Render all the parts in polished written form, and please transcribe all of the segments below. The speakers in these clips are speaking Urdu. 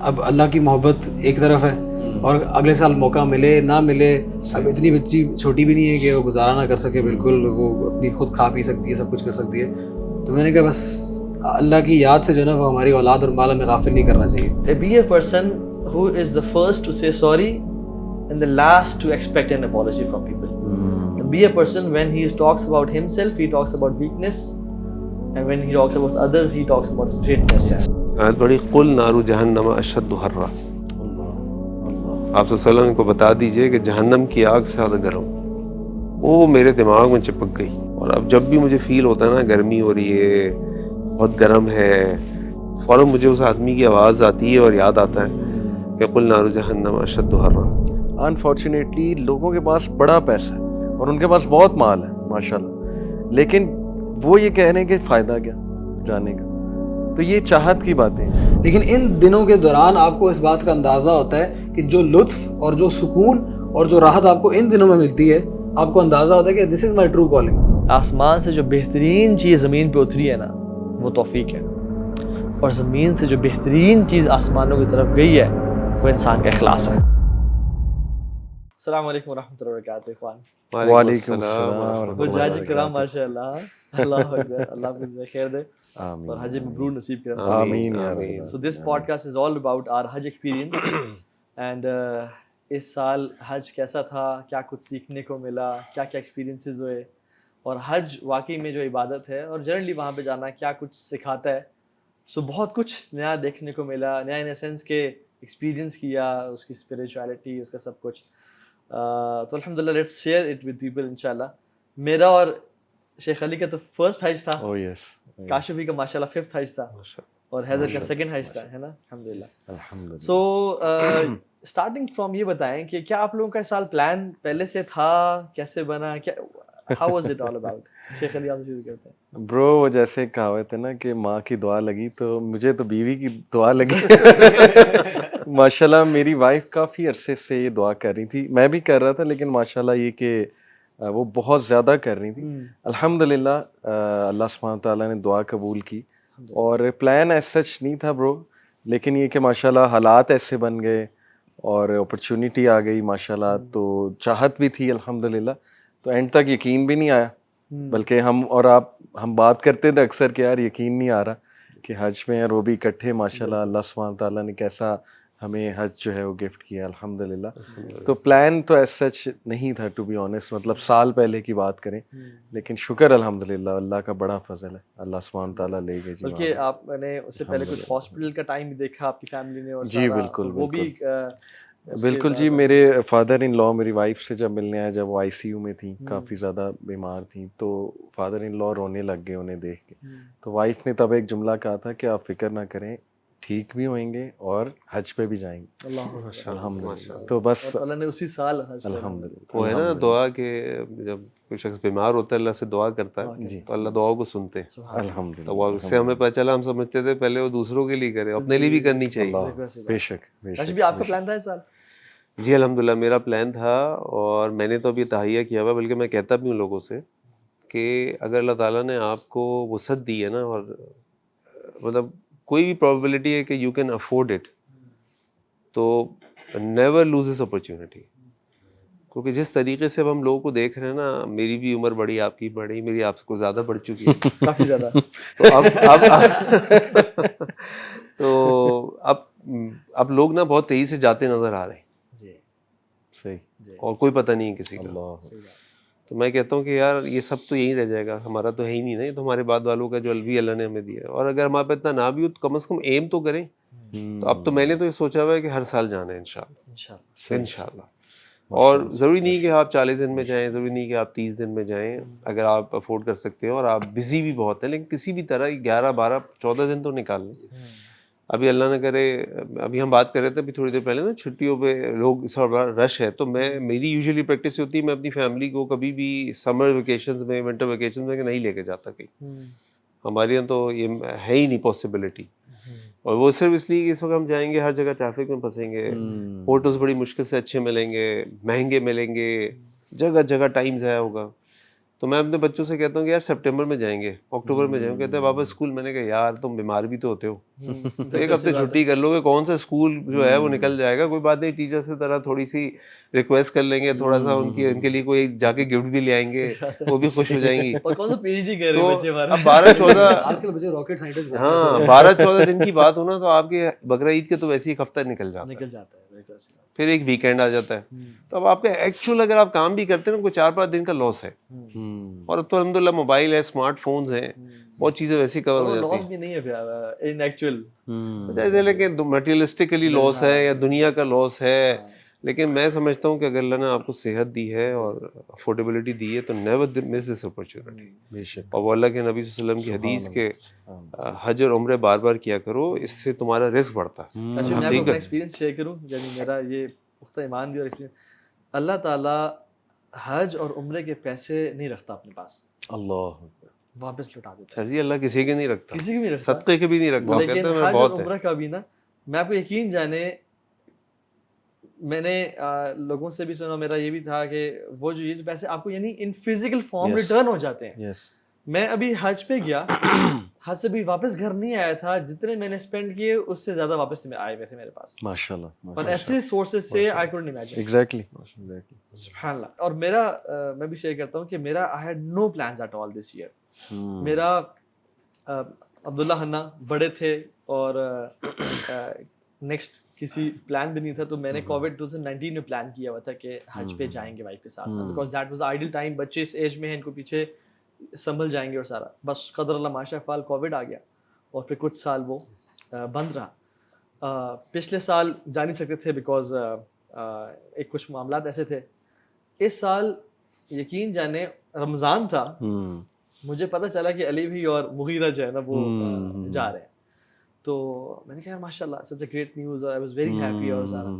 اب اللہ کی محبت ایک طرف ہے اور اگلے سال موقع ملے نہ ملے. اب اتنی بچی چھوٹی بھی نہیں ہے کہ وہ گزارا نہ کر سکے, بالکل وہ اپنی خود کھا پی سکتی ہے, سب کچھ کر سکتی ہے. تو میں نے کہا بس اللہ کی یاد سے جو ہے نا وہ ہماری اولاد اور مال ہمیں غافل نہیں کرنا چاہیے. Be a person who is the first to say sorry and the last to expect an apology from people. And be a person when he talks about himself, he talks about weakness, and when he talks about others, he talks about greatness. آیت بڑی قل نار جہنم اشد حرا. آپ صلی اللہ علیہ وسلم کو بتا دیجئے کہ جہنم کی آگ سے زیادہ گرم. وہ میرے دماغ میں چپک گئی, اور اب جب بھی مجھے فیل ہوتا ہے نا گرمی ہو رہی ہے, بہت گرم ہے, فوراً مجھے اس آدمی کی آواز آتی ہے اور یاد آتا ہے کہ قل نار جہنم اشد حرا. انفارچونیٹلی لوگوں کے پاس بڑا پیسہ ہے اور ان کے پاس بہت مال ہے ماشاءاللہ, لیکن وہ یہ کہہ رہے ہیں کہ فائدہ کیا جانے کا. تو یہ چاہت کی باتیں ہیں. لیکن ان دنوں کے دوران آپ کو اس بات کا اندازہ ہوتا ہے کہ جو لطف اور جو سکون اور جو راحت آپ کو ان دنوں میں ملتی ہے, آپ کو اندازہ ہوتا ہے کہ this is my true calling. آسمان سے جو بہترین چیز زمین پہ اتری ہے نا وہ توفیق ہے, اور زمین سے جو بہترین چیز آسمانوں کی طرف گئی ہے وہ انسان کا اخلاص ہے. السلام علیکم ورحمۃ اللہ وبرکاتہ اخوان. وعلیکم السلام ورحمۃ تو اللہ جاج کرام وبرکاتہ. ماشاء اللہ, اللہ اکبر, اللہ آپ کو خیر دے اور حج مبرور نصیب کرے. آمین یا رب. So this podcast is all about our Hajj experience and اس سال حج کیسا تھا, کیا کچھ سیکھنے کو ملا, کیا کیا ایکسپیرینسز ہوئے, اور حج واقعی میں جو عبادت ہے اور جنرلی وہاں پہ جانا کیا کچھ سکھاتا ہے. سو بہت کچھ نیا دیکھنے کو ملا, نیا ان اے سینس کہ ایکسپیرینس کیا اس کی اسپریچولیٹی, اس کا سب کچھ. تو الحمد للہ let's share it with people in شاء اللہ. میرا اور شیخ علی کا تو فرسٹ حج تھا, Oh yes. کاشفی کا ماشاء اللہ ففتھ حج تھا, اور حیدر کا سیکنڈ حج تھا, ہے نا الحمد للہ. الحمدللہ. سو اسٹارٹنگ فرام یہ بتائیں کہ کیا آپ لوگوں کا اس سال پلان پہلے سے تھا, کیسے بنا, کیا how was it all about. شیخ علی آپ سے شروع کرتے ہیں. برو وہ جیسے کہاوت ہے نا کہ ماں کی دعا لگی تو مجھے تو بیوی کی دعا لگی. ماشاءاللہ میری وائف کافی عرصے سے یہ دعا کر رہی تھی, میں بھی کر رہا تھا, لیکن ماشاءاللہ یہ کہ وہ بہت زیادہ کر رہی تھی. الحمدللہ اللہ سبحانہ تعالیٰ نے دعا قبول کی, اور پلان ایز سچ نہیں تھا برو, لیکن یہ کہ ماشاءاللہ حالات ایسے بن گئے اور اپرچونیٹی آ گئی ماشاءاللہ, تو چاہت بھی تھی الحمدللہ. تو اینڈ تک یقین بھی نہیں آیا, بلکہ ہم بات کرتے تھے اکثر کہ یار یقین نہیں آ رہا کہ حج میں, اور وہ بھی اکٹھے ماشاءاللہ. اللہ سبحانہ تعالیٰ نے کیسا ہمیں حج جو ہے وہ گفٹ کیا الحمدللہ. تو پلان تو ایز سچ نہیں تھا ٹو بی آنیسٹ, مطلب سال پہلے کی بات کریں, لیکن شکر الحمدللہ اللہ کا بڑا فضل ہے, اللہ سبحانہ تعالیٰ لے گئے. جی بلکہ آپ نے اس سے پہلے کچھ ہاسپٹل کا ٹائم بھی دیکھا آپ کی فیملی نے, اور جی بالکل وہ بھی بالکل. جی میرے فادر ان لا میری وائف سے جب ملنے آئے, جب وہ آئی سی یو میں تھیں, کافی زیادہ بیمار تھیں, تو فادر ان لا رونے لگ گئے انہیں دیکھ کے. تو وائف نے تب ایک جملہ کہا تھا کہ آپ فکر نہ کریں, ٹھیک بھی ہوئیں گے اور حج پہ بھی جائیں گے. الحمدللہ. تو بس اللہ نے اسی سال الحمدللہ وہ ہے نا دعا کہ جب کوئی شخص بیمار ہوتا ہے اللہ سے دعا کرتا ہے تو اللہ دعاؤں کو سنتے ہیں. الحمدللہ. تو وہ اس سے ہمیں پتہ چلا, ہم سمجھتے تھے پہلے وہ دوسروں کے لیے کرے, اپنے لیے بھی کرنی چاہیے. بے شک بے شک. بھی آپ کا پلان تھا اس سال؟ جی الحمدللہ میرا پلان تھا, اور میں نے تو ابھی تہیہ کیا ہوا, بلکہ میں کہتا بھی ہوں لوگوں سے کہ اگر اللہ تعالیٰ نے آپ کو وسعت دی ہے نا, اور مطلب کوئی بھی پرابیبلٹی ہے کہ یو کین افورڈ اٹ, تو نیور لوز دس اپرچونیٹی. کیونکہ جس طریقے سے اب ہم لوگوں کو دیکھ رہے ہیں نا, میری بھی عمر بڑی, آپ کی بڑی, میری آپ کو زیادہ بڑھ چکی ہے کافی زیادہ. تو اب لوگ نا بہت تیزی سے جاتے نظر آ رہے ہیں, صحیح, اور کوئی پتہ نہیں ہے کسی کا. تو میں کہتا ہوں کہ یار یہ سب تو یہی رہ جائے گا, ہمارا تو ہے ہی نہیں نا, یہ تو ہمارے بعد والوں کا جو الوی اللہ نے ہمیں دیا ہے. اور اگر ہمارے پاس اتنا نہ بھی ہو تو کم از کم ایم تو کریں. تو اب تو میں نے تو یہ سوچا ہوا ہے کہ ہر سال جانا ہے انشاءاللہ. اور ضروری نہیں کہ آپ 40 دن میں جائیں, ضروری نہیں کہ آپ 30 دن میں جائیں, اگر آپ افورڈ کر سکتے ہیں اور آپ بزی بھی بہت ہیں, لیکن کسی بھی طرح 11 12 14 دن تو نکال لیں. ابھی اللہ نہ کرے, ابھی ہم بات کر رہے تھے ابھی تھوڑی دیر پہلے نا, چھٹیوں پہ لوگ اس بڑا رش ہے, تو میری یوزلی پریکٹس ہوتی ہے میں اپنی فیملی کو کبھی بھی سمر ویکیشنز میں, ونٹر ویکیشنز میں نہیں لے کے جاتا کہیں. ہمارے یہاں تو یہ ہے ہی نہیں پاسبلٹی, اور وہ صرف اس لیے کہ اس وقت ہم جائیں گے ہر جگہ ٹریفک میں پھنسیں گے, ہوٹلز بڑی مشکل سے اچھے ملیں گے, مہنگے ملیں گے, جگہ جگہ ٹائم ضائع ہوگا. تو میں اپنے بچوں سے کہتا ہوں کہ یار سپٹمبر میں جائیں گے, اکتوبر میں جائیں گے, کہتے ہیں واپس اسکول. میں نے کہا یار تم بیمار بھی تو ہوتے ہو, تو ایک ہفتے چھٹی کر لو گے, کون سا اسکول جو ہے وہ نکل جائے گا. کوئی بات نہیں, ٹیچر سے طرح تھوڑی سی ریکویسٹ کر لیں گے, تھوڑا سا ان کے لیے کوئی جا کے گفٹ بھی لے آئیں گے, وہ بھی خوش ہو جائیں گی. اور کون سا پی ایچ ڈی کر رہے تو ہیں بچے ہمارے, اب 12-14 آج کل بچے راکٹ سائنٹسٹ ہاں 12-14 دن کی بات ہونا, تو آپ کے بقرعید کے تو ویسے ہی ایک ہفتہ نکل جاتا ہے, نکل جاتا ہے, پھر ایک ویکینڈ آ جاتا ہے. تو اب آپ کا ایکچوئل اگر آپ کام بھی کرتے ہیں نا, کوئی 4-5 دن کا لاس ہے. اور اب تو الحمدللہ موبائل ہے, اسمارٹ فونز ہیں, بہت چیزیں ویسی کور ہو جاتی لاس ہیں. بھی نہیں ہے ان ایکچوئل, جیسے لیکن میٹیریلسٹکلی لاس ہے یا دنیا کا لاس ہے, لیکن میں سمجھتا ہوں کہ اگر اللہ نے آپ کو صحت دی ہے اور افورڈیبلٹی دی ہے تو نیور مس دس اپرچونٹی. بے شک. اور وہ اللہ کے نبی صلی اللہ علیہ وسلم کی حدیث کے حج اور عمرے بار بار کیا کرو, اس سے تمہارا رزق بڑھتا ہے. میں آپ کو اپنا ایکسپیرینس شیئر کروں, یعنی میرا یہ پختہ ایمان بھی اور ایکسپیرینس, اللہ تعالیٰ حج اور عمرے کے پیسے نہیں رکھتا اپنے پاس, اللہ واپس لوٹا دیتا ہے. جی اللہ کسی کے نہیں رکھتا, کسی کی بھی رکھتا, صدقے کے بھی نہیں رکھتا. لیکن کہتے ہیں میں حج اور بہت ہے. عمرہ کا بھی نا, میں آپ کو یقین جانے, میں نے لوگوں سے بھی سنا, میرا یہ بھی تھا کہ وہ جو یہ پیسے آپ کو یعنی ان فزیکل فارم ریٹرن ہو جاتے ہیں. میں ابھی حج پہ گیا, حج سے بھی واپس گھر نہیں آیا تھا, جتنے میں نے اسپینڈ کیے اس سے زیادہ واپس آئے ہوئے تھے میرے پاس, ماشاءاللہ. اور ایسے سورسز سے آئی کوڈنٹ امیجن. ایگزیکٹلی. سبحان اللہ. اور میرا میں بھی شیئر کرتا ہوں کہ میرا I had no plans at all this year. میرا عبداللہ ہنّا بڑے تھے اور نیکسٹ کسی پلان بھی نہیں تھا, تو میں نے کووڈ 2019 میں پلان کیا ہوا تھا کہ حج پہ جائیں گے وائف کے ساتھ, because that was ideal time. بچے اس ایج میں ہیں, ان کو پیچھے سنبھل جائیں گے اور سارا, بس قدر اللہ ماشاء فعال کووڈ آ گیا اور پھر کچھ سال وہ بند رہا. پچھلے سال جا نہیں سکتے تھے بیکاز ایک کچھ معاملات ایسے تھے. اس سال یقین جانے رمضان تھا, مجھے پتہ چلا کہ علی بھی اور مغیرہ جو ہے نا وہ جا رہے ہیں, تو میں نے کہا ماشاء اللہ سچ اے گریٹ نیوز, اور آئی واز ویری ہیپی اور سارا.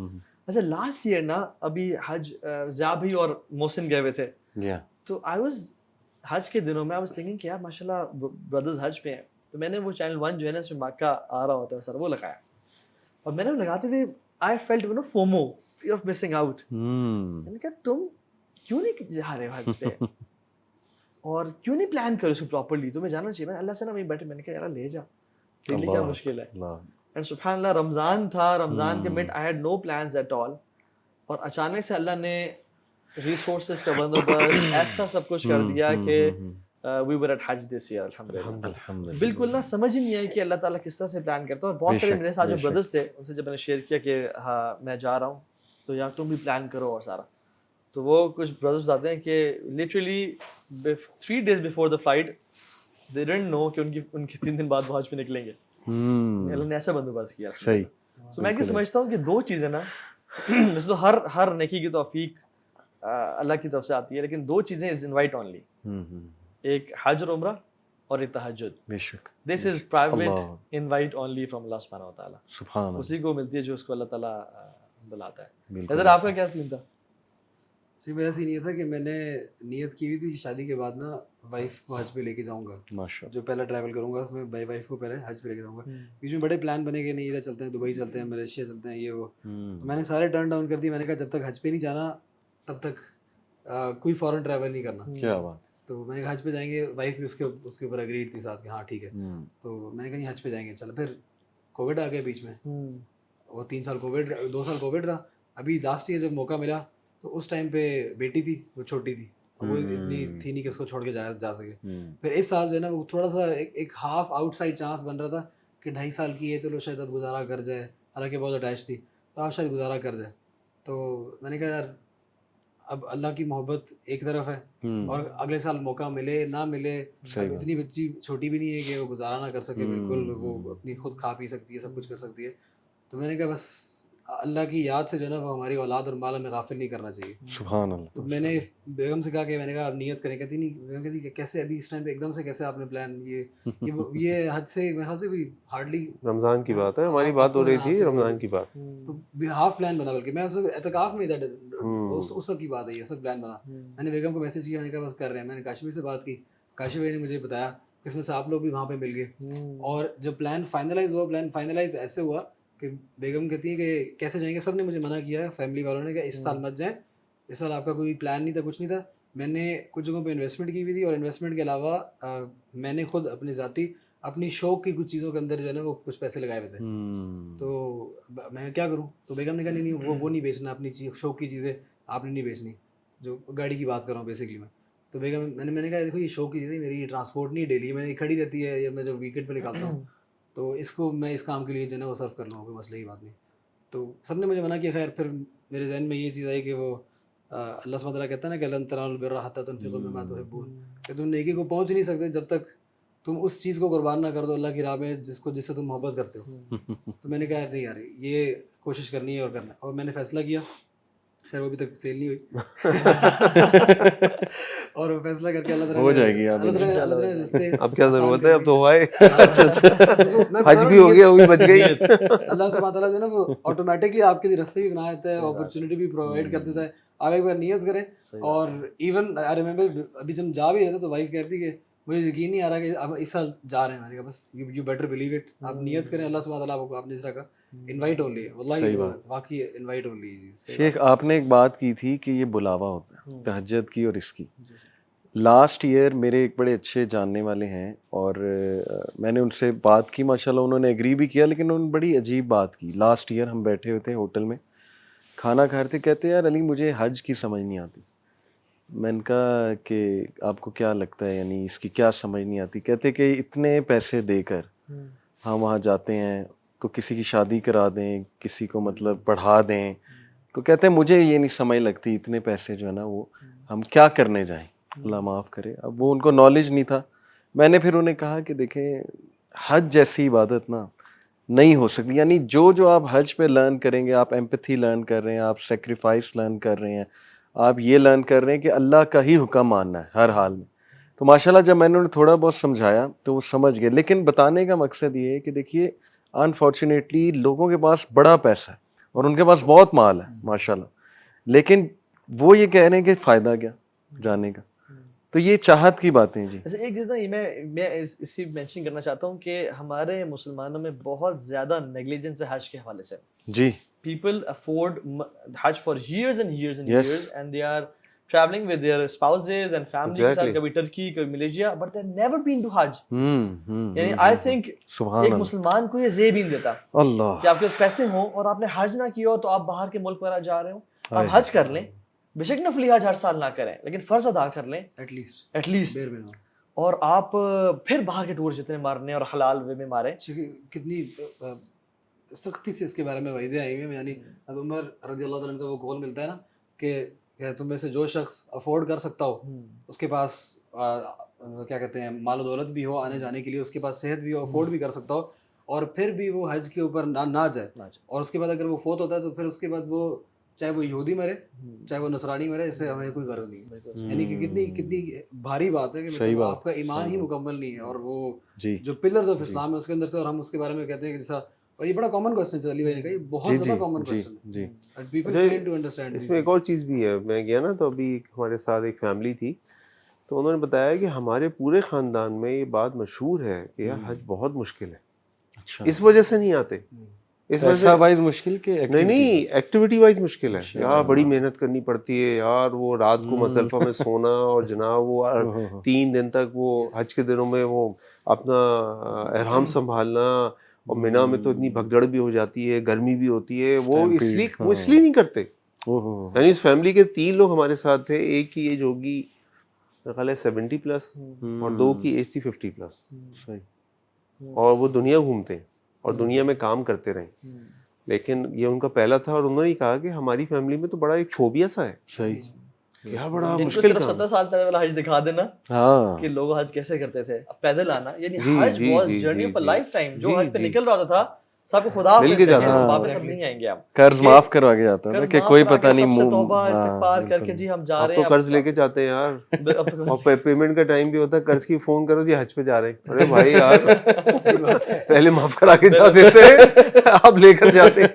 اچھا لاسٹ ایئر نا ابھی حج ضیاء بھی اور محسن گئے ہوئے تھے, تو آئی واز حج کے دنوں میں آئی واز تھنکنگ کہ یار ماشاء اللہ بردرز حج پہ ہیں, تو میں نے وہ چینل 1 جو ہے نا اس میں مکہ آ رہا ہوتا ہے سر, وہ لگایا, اور میں نے لگاتے ہوئے I felt you know FOMO, fear of missing out. میں نے کہا تم کیوں نہیں جا رہے ہو حج پہ, اور کیوں نہیں پلان کرو اس کو پراپرلی, تمہیں جانا چاہیے. میں اللہ سے نا وہیں بیٹھے, میں نے کہا یار لے جا, دیکھ کیا مشکل ہے. اینڈ سبحان اللہ رمضان تھا, رمضان کے mid I had no plans at all, اور اچانک سے اللہ نے ریسورسز کا بندوبست ایسا سب کچھ کر دیا کہ وی were at Hajj this year الحمدللہ. بالکل نا سمجھ ہی نہیں آئی کہ اللہ تعالیٰ کس طرح سے پلان کرتا ہے. اور بہت سارے میرے ساتھ جو بردرز تھے ان سے جب میں نے شیئر کیا کہ ہاں میں جا رہا ہوں, تو یار تم بھی پلان کرو اور سارا, تو وہ کچھ بردرز بتاتے ہیں کہ literally 3 days before the flight they didn't know کہ ان کی 3 دن بعد وہ حج پہ نکلیں گے. اللہ نے ایسا بندوبست کیا. صحیح. تو میں سمجھتا ہوں کہ 2 چیزیں نا, ویسے تو ہر نیکی کی توفیق اللہ کی طرف سے آتی ہے, لیکن 2 چیزیں از انوائٹ اونلی, ایک حج اور عمرہ اور ایک تہجد. بے شک. This is private invite only from اللہ سبحانہ و تعالیٰ. سبحان اللہ. اسی کو ملتی ہے جو اس کو اللہ تعالیٰ بلاتا ہے. ادھر آپ کا کیا سین تھا؟ جی میرا سین یہ تھا کہ میں نے نیت کی ہوئی تھی شادی کے بعد نا وائف کو حج پہ لے کے جاؤں گا, ماشاءاللہ. جو پہلا ٹریول کروں گا اس میں وائف کو پہلے حج پہ لے کے جاؤں گا. بیچ میں بڑے پلان بنے گئے, نہیں ادھر چلتے ہیں, دبئی چلتے ہیں, ملیشیا چلتے ہیں, یہ وہ, تو میں نے سارے ٹرن ڈاؤن کر دیے. میں نے کہا جب تک حج پہ نہیں جانا تب تک کوئی فورن ٹریول نہیں کرنا. کیا بات. تو میں نے کہا حج پہ جائیں گے, وائف بھی اس کے اوپر اگریڈ تھی ساتھ کہ ہاں ٹھیک ہے. تو میں نے کہا نہیں حج پہ جائیں گے. چلو پھر کووڈ آ گیا بیچ میں, اور 3 سال کووڈ, 2 سال کووڈ رہا. ابھی لاسٹ ایئر جب موقع ملا تو اس ٹائم پہ بیٹی تھی, وہ چھوٹی تھی, وہ اتنی تھی نہیں کہ اس کو چھوڑ کے جا سکے. پھر اس سال جو ہے نا وہ تھوڑا سا ایک ہاف آؤٹ سائڈ چانس بن رہا تھا کہ 2.5 سال کی ہے, چلو شاید اب گزارا کر جائے, حالانکہ بہت اٹیچ تھی, تو آپ شاید گزارا کر جائے. تو میں نے کہا یار اب اللہ کی محبت ایک طرف ہے, اور اگلے سال موقع ملے نہ ملے, اب اتنی بچی چھوٹی بھی نہیں ہے کہ وہ گزارا نہ کر سکے, بالکل وہ اپنی خود کھا پی سکتی ہے, سب کچھ کر سکتی ہے. تو میں نے کہا بس اللہ کی یاد سے جو ہے نا وہ ہماری اولاد اور مال ہمیں غافل نہیں کرنا چاہیے. سبحان اللہ. تو میں نے بیگم سے کہا کہ میں نے کہا اب نیت کریں, کہتی نہیں, بیگم کہتی کہ کیسے ابھی اس ٹائم پہ ایک دم سے کیسے آپ نے پلان, یہ حد سے میرے خیال سے کوئی ہارڈلی رمضان کی بات ہے, ہماری بات ہو رہی تھی رمضان کی بات, تو ہاف پلان بنا, بلکہ میں اس اعتکاف میں تھا, اس وقت کی بات ہے, یہ سب پلان بنا. میں نے بیگم کو میسج کیا, میں نے کہا بس کر رہے ہیں. میں نے کاشف بھائی سے بات کی, کاشف بھائی نے مجھے بتایا قسمت سے آپ لوگ بھی وہاں پہ مل گئے. اور جب پلان فائنلائز ہوا, پلان فائنلائز ایسے ہوا کہ بیگم کہتی ہیں کہ کیسے جائیں گے, سب نے مجھے منع کیا ہے, فیملی والوں نے, کہ اس سال مت جائیں, اس سال آپ کا کوئی پلان نہیں تھا, کچھ نہیں تھا, میں نے کچھ جگہوں پہ انویسٹمنٹ کی ہوئی تھی, اور انویسٹمنٹ کے علاوہ میں نے خود اپنی ذاتی اپنی شوق کی کچھ چیزوں کے اندر جو ہے نا وہ کچھ پیسے لگائے ہوئے تھے. تو میں کیا کروں, تو بیگم نے کہا نہیں وہ نہیں بیچنا, اپنی شوق کی چیزیں آپ نے نہیں بیچنی, جو گاڑی کی بات کر رہا ہوں بیسکلی میں. تو بیگم میں نے کہا دیکھو یہ شوق کی چیزیں, میری ٹرانسپورٹ نہیں ڈیلی میں کھڑی رہتی ہے, یا میں جب ویکینڈ پہ نکالتا ہوں تو اس کو میں اس کام کے لیے جو ہے نا وہ صرف کر لوں, کوئی مسئلہ کی بات نہیں. تو سب نے مجھے منع کیا. خیر پھر میرے ذہن میں یہ چیز آئی کہ وہ اللہ سبحانہ وتعالیٰ کہتا ہے نا کہ لن تنالوا البر حتی تنفقوا مما تحبون, کہ تم نیکی کو پہنچ نہیں سکتے جب تک تم اس چیز کو قربان نہ کر دو اللہ کی راہ میں جس سے تم محبت کرتے ہو. تو میں نے کہا نہیں یار یہ کوشش کرنی ہے اور کرنا ہے, اور میں نے فیصلہ کیا. خیر وہ ابھی تک سیل نہیں ہوئی اور وہ فیصلہ کر کے اللہ تعالیٰ ہو جائے گی اب کیا ضرورت ہے, اب تو ہوا ہے, حج بھی ہو گیا, وہ بھی بچ گئی. اللہ سبحانہ تعالیٰ جو ہے نا وہ آٹومیٹکلی آپ کے لیے راستے بھی بنا دیتا ہے, اپرچونیٹی بھی پرووائڈ کر دیتا ہے. آپ ایک بار نیت کریں. اور ایون آئی ریمبر ابھی جب جا بھی رہے تھے تو وائف کہتی کہ مجھے یقین نہیں آ رہا کہ اب اس سال جا رہے ہیں. میں نے کہا بس یو بیٹر بلیو اٹ, آپ نیت کریں, اللہ سبحانہ تعالیٰ آپ نے اس طرح کا انوائٹ اونلی ہے, واللہ واقعی انوائٹ اونلی ہے. شیخ آپ نے ایک بات کی تھی کہ یہ بلاوا ہوتا ہے تہجد کی اور اس کی. لاسٹ ایئر میرے ایک بڑے اچھے جاننے والے ہیں, اور میں نے ان سے بات کی, ماشاءاللہ انہوں نے ایگری بھی کیا, لیکن انہوں نے بڑی عجیب بات کی. لاسٹ ایئر ہم بیٹھے ہوئے تھے ہوٹل میں کھانا کھا رہے تھے, کہتے یار علی مجھے حج کی سمجھ نہیں آتی. میں نے کہا کہ آپ کو کیا لگتا ہے, یعنی اس کی کیا سمجھ نہیں آتی؟ کہتے کہ اتنے پیسے دے کر ہم وہاں جاتے ہیں تو کسی کی شادی کرا دیں, کسی کو مطلب پڑھا دیں, تو کہتے ہیں مجھے یہ نہیں سمجھ لگتی اتنے پیسے جو ہے نا وہ ہم کیا کرنے جائیں, اللہ معاف کرے. اب وہ ان کو نالج نہیں تھا. میں نے پھر انہیں کہا کہ دیکھیں حج جیسی عبادت نا نہیں ہو سکتی, یعنی جو آپ حج پہ لرن کریں گے, آپ ایمپتھی لرن کر رہے ہیں, آپ سیکریفائس لرن کر رہے ہیں, آپ یہ لرن کر رہے ہیں کہ اللہ کا ہی حکم ماننا ہے ہر حال میں. تو ماشاءاللہ جب میں نے انہیں تھوڑا بہت سمجھایا تو وہ سمجھ گئے. لیکن بتانے کا مقصد یہ ہے کہ دیکھیے انفارچونیٹلی لوگوں کے پاس بڑا پیسہ ہے اور ان کے پاس بہت مال ہے ماشاءاللہ, لیکن وہ یہ کہہ رہے ہیں کہ فائدہ کیا جانے کا. تو یہ چاہت کی باتیں. جی ایک چیز نا میں اسی مینشن کرنا چاہتا ہوں کہ ہمارے مسلمانوں میں بہت زیادہ نیگلیجنس ہے حج کے حوالے سے. جی people afford Hajj for years and years and years, and they are traveling with their spouses and family کے ساتھ, کبھی ترکی کبھی Malaysia, but they've never been to Hajj. یعنی I think ایک مسلمان کو یہ زیب ہی نہیں دیتا اللہ کہ آپ کے پاس پیسے ہوں اور آپ نے حج نہ کیا ہو تو آپ باہر کے ملک وغیرہ جا رہے ہوں. آپ حج کر لیں, بے شک نفلی حج ہر سال نہ کریں, لیکن فرض ادا کر لیں ایٹ لیسٹ, اور آپ پھر باہر کے ٹور جتنے مارنے اور حلال وے میں ماریں. کتنی سختی سے اس کے بارے میں وعدے آئی ہوئی ہیں. یعنی عمر رضی اللہ تعالیٰ عنہ کا وہ قول ملتا ہے نا کہ تم میں سے جو شخص افورڈ کر سکتا ہو, اس کے پاس کیا کہتے ہیں مال و دولت بھی ہو آنے جانے کے لیے, اس کے پاس صحت بھی ہو, افورڈ بھی کر سکتا ہو, اور پھر بھی وہ حج کے اوپر نہ جائے, اور اس کے بعد اگر وہ فوت ہوتا ہے تو پھر اس کے بعد وہ چاہے وہ یہودی مرے چاہے وہ نصرانی مرے, اس سے ہمیں کوئی غرض نہیں ہے. یعنی کہ کتنی بھاری بات ہے کہ مطلب آپ کا ایمان ہی مکمل نہیں ہے, اور وہ جو پلرز آف اسلام ہے اس کے اندر سے, اور ہم اس کے بارے میں کہتے ہیں کہ جیسا, اور یہ بڑا کامن کوسچن ہے علی بھائی نے کہا, یہ بہت زیادہ کامن کوسچن ہے, and people fail to understand. اس میں ایک اور چیز بھی ہے. میں گیا نا تو ابھی ہمارے ساتھ ایک فیملی تھی, تو انہوں نے بتایا کہ ہمارے پورے خاندان میں یہ بات مشہور ہے کہ یار حج بہت مشکل ہے, اس وجہ سے نہیں آتے, اس وجہ سے وائز مشکل کہ نہیں ایکٹیویٹی وائز مشکل ہے یار, بڑی محنت کرنی پڑتی ہے یار, وہ رات کو مزدلفہ میں سونا, اور جناب وہ 3 دن تک وہ حج کے دنوں میں وہ اپنا احرام سنبھالنا, اور مینا میں تو اتنی بھگدڑ بھی ہو جاتی ہے, گرمی بھی ہوتی ہے, وہ اس لیے نہیں کرتے. یعنی اس فیملی کے 3 لوگ ہمارے ساتھ تھے, ایک کی ایج ہوگی میرا خیال ہے 70+, اور 2 کی ایج تھی 50+, اور وہ دنیا گھومتے ہیں اور دنیا میں کام کرتے رہے, لیکن یہ ان کا پہلا تھا. اور انہوں نے کہا کہ ہماری فیملی میں تو بڑا ایک فوبیا سا ہے, صحیح کیا بڑا مشکل کام. 70 سال پہلے والا حج دکھا دینا کہ لوگ حج کیسے کرتے تھے, پیدل آنا, یعنی حج was journey of a lifetime. جو حج پہ نکل رہا تھا سب کو خدا مل کے جاتا, واپس اب نہیں آئیں گے, ہم قرض معاف کروا کے جاتا ہے کہ کوئی پتہ نہیں, سب سے توبہ استغفار کر کے جی ہم جا رہے ہیں. اب تو قرض لے کے جاتے ہیں یار, اور پیمنٹ کا ٹائم بھی ہوتا ہے, قرض کی فون کرو جی حج پہ جا رہے ہیں, ارے بھائی یار پہلے معاف کرا کے جاتے تھے, اب لے کر جاتے ہیں.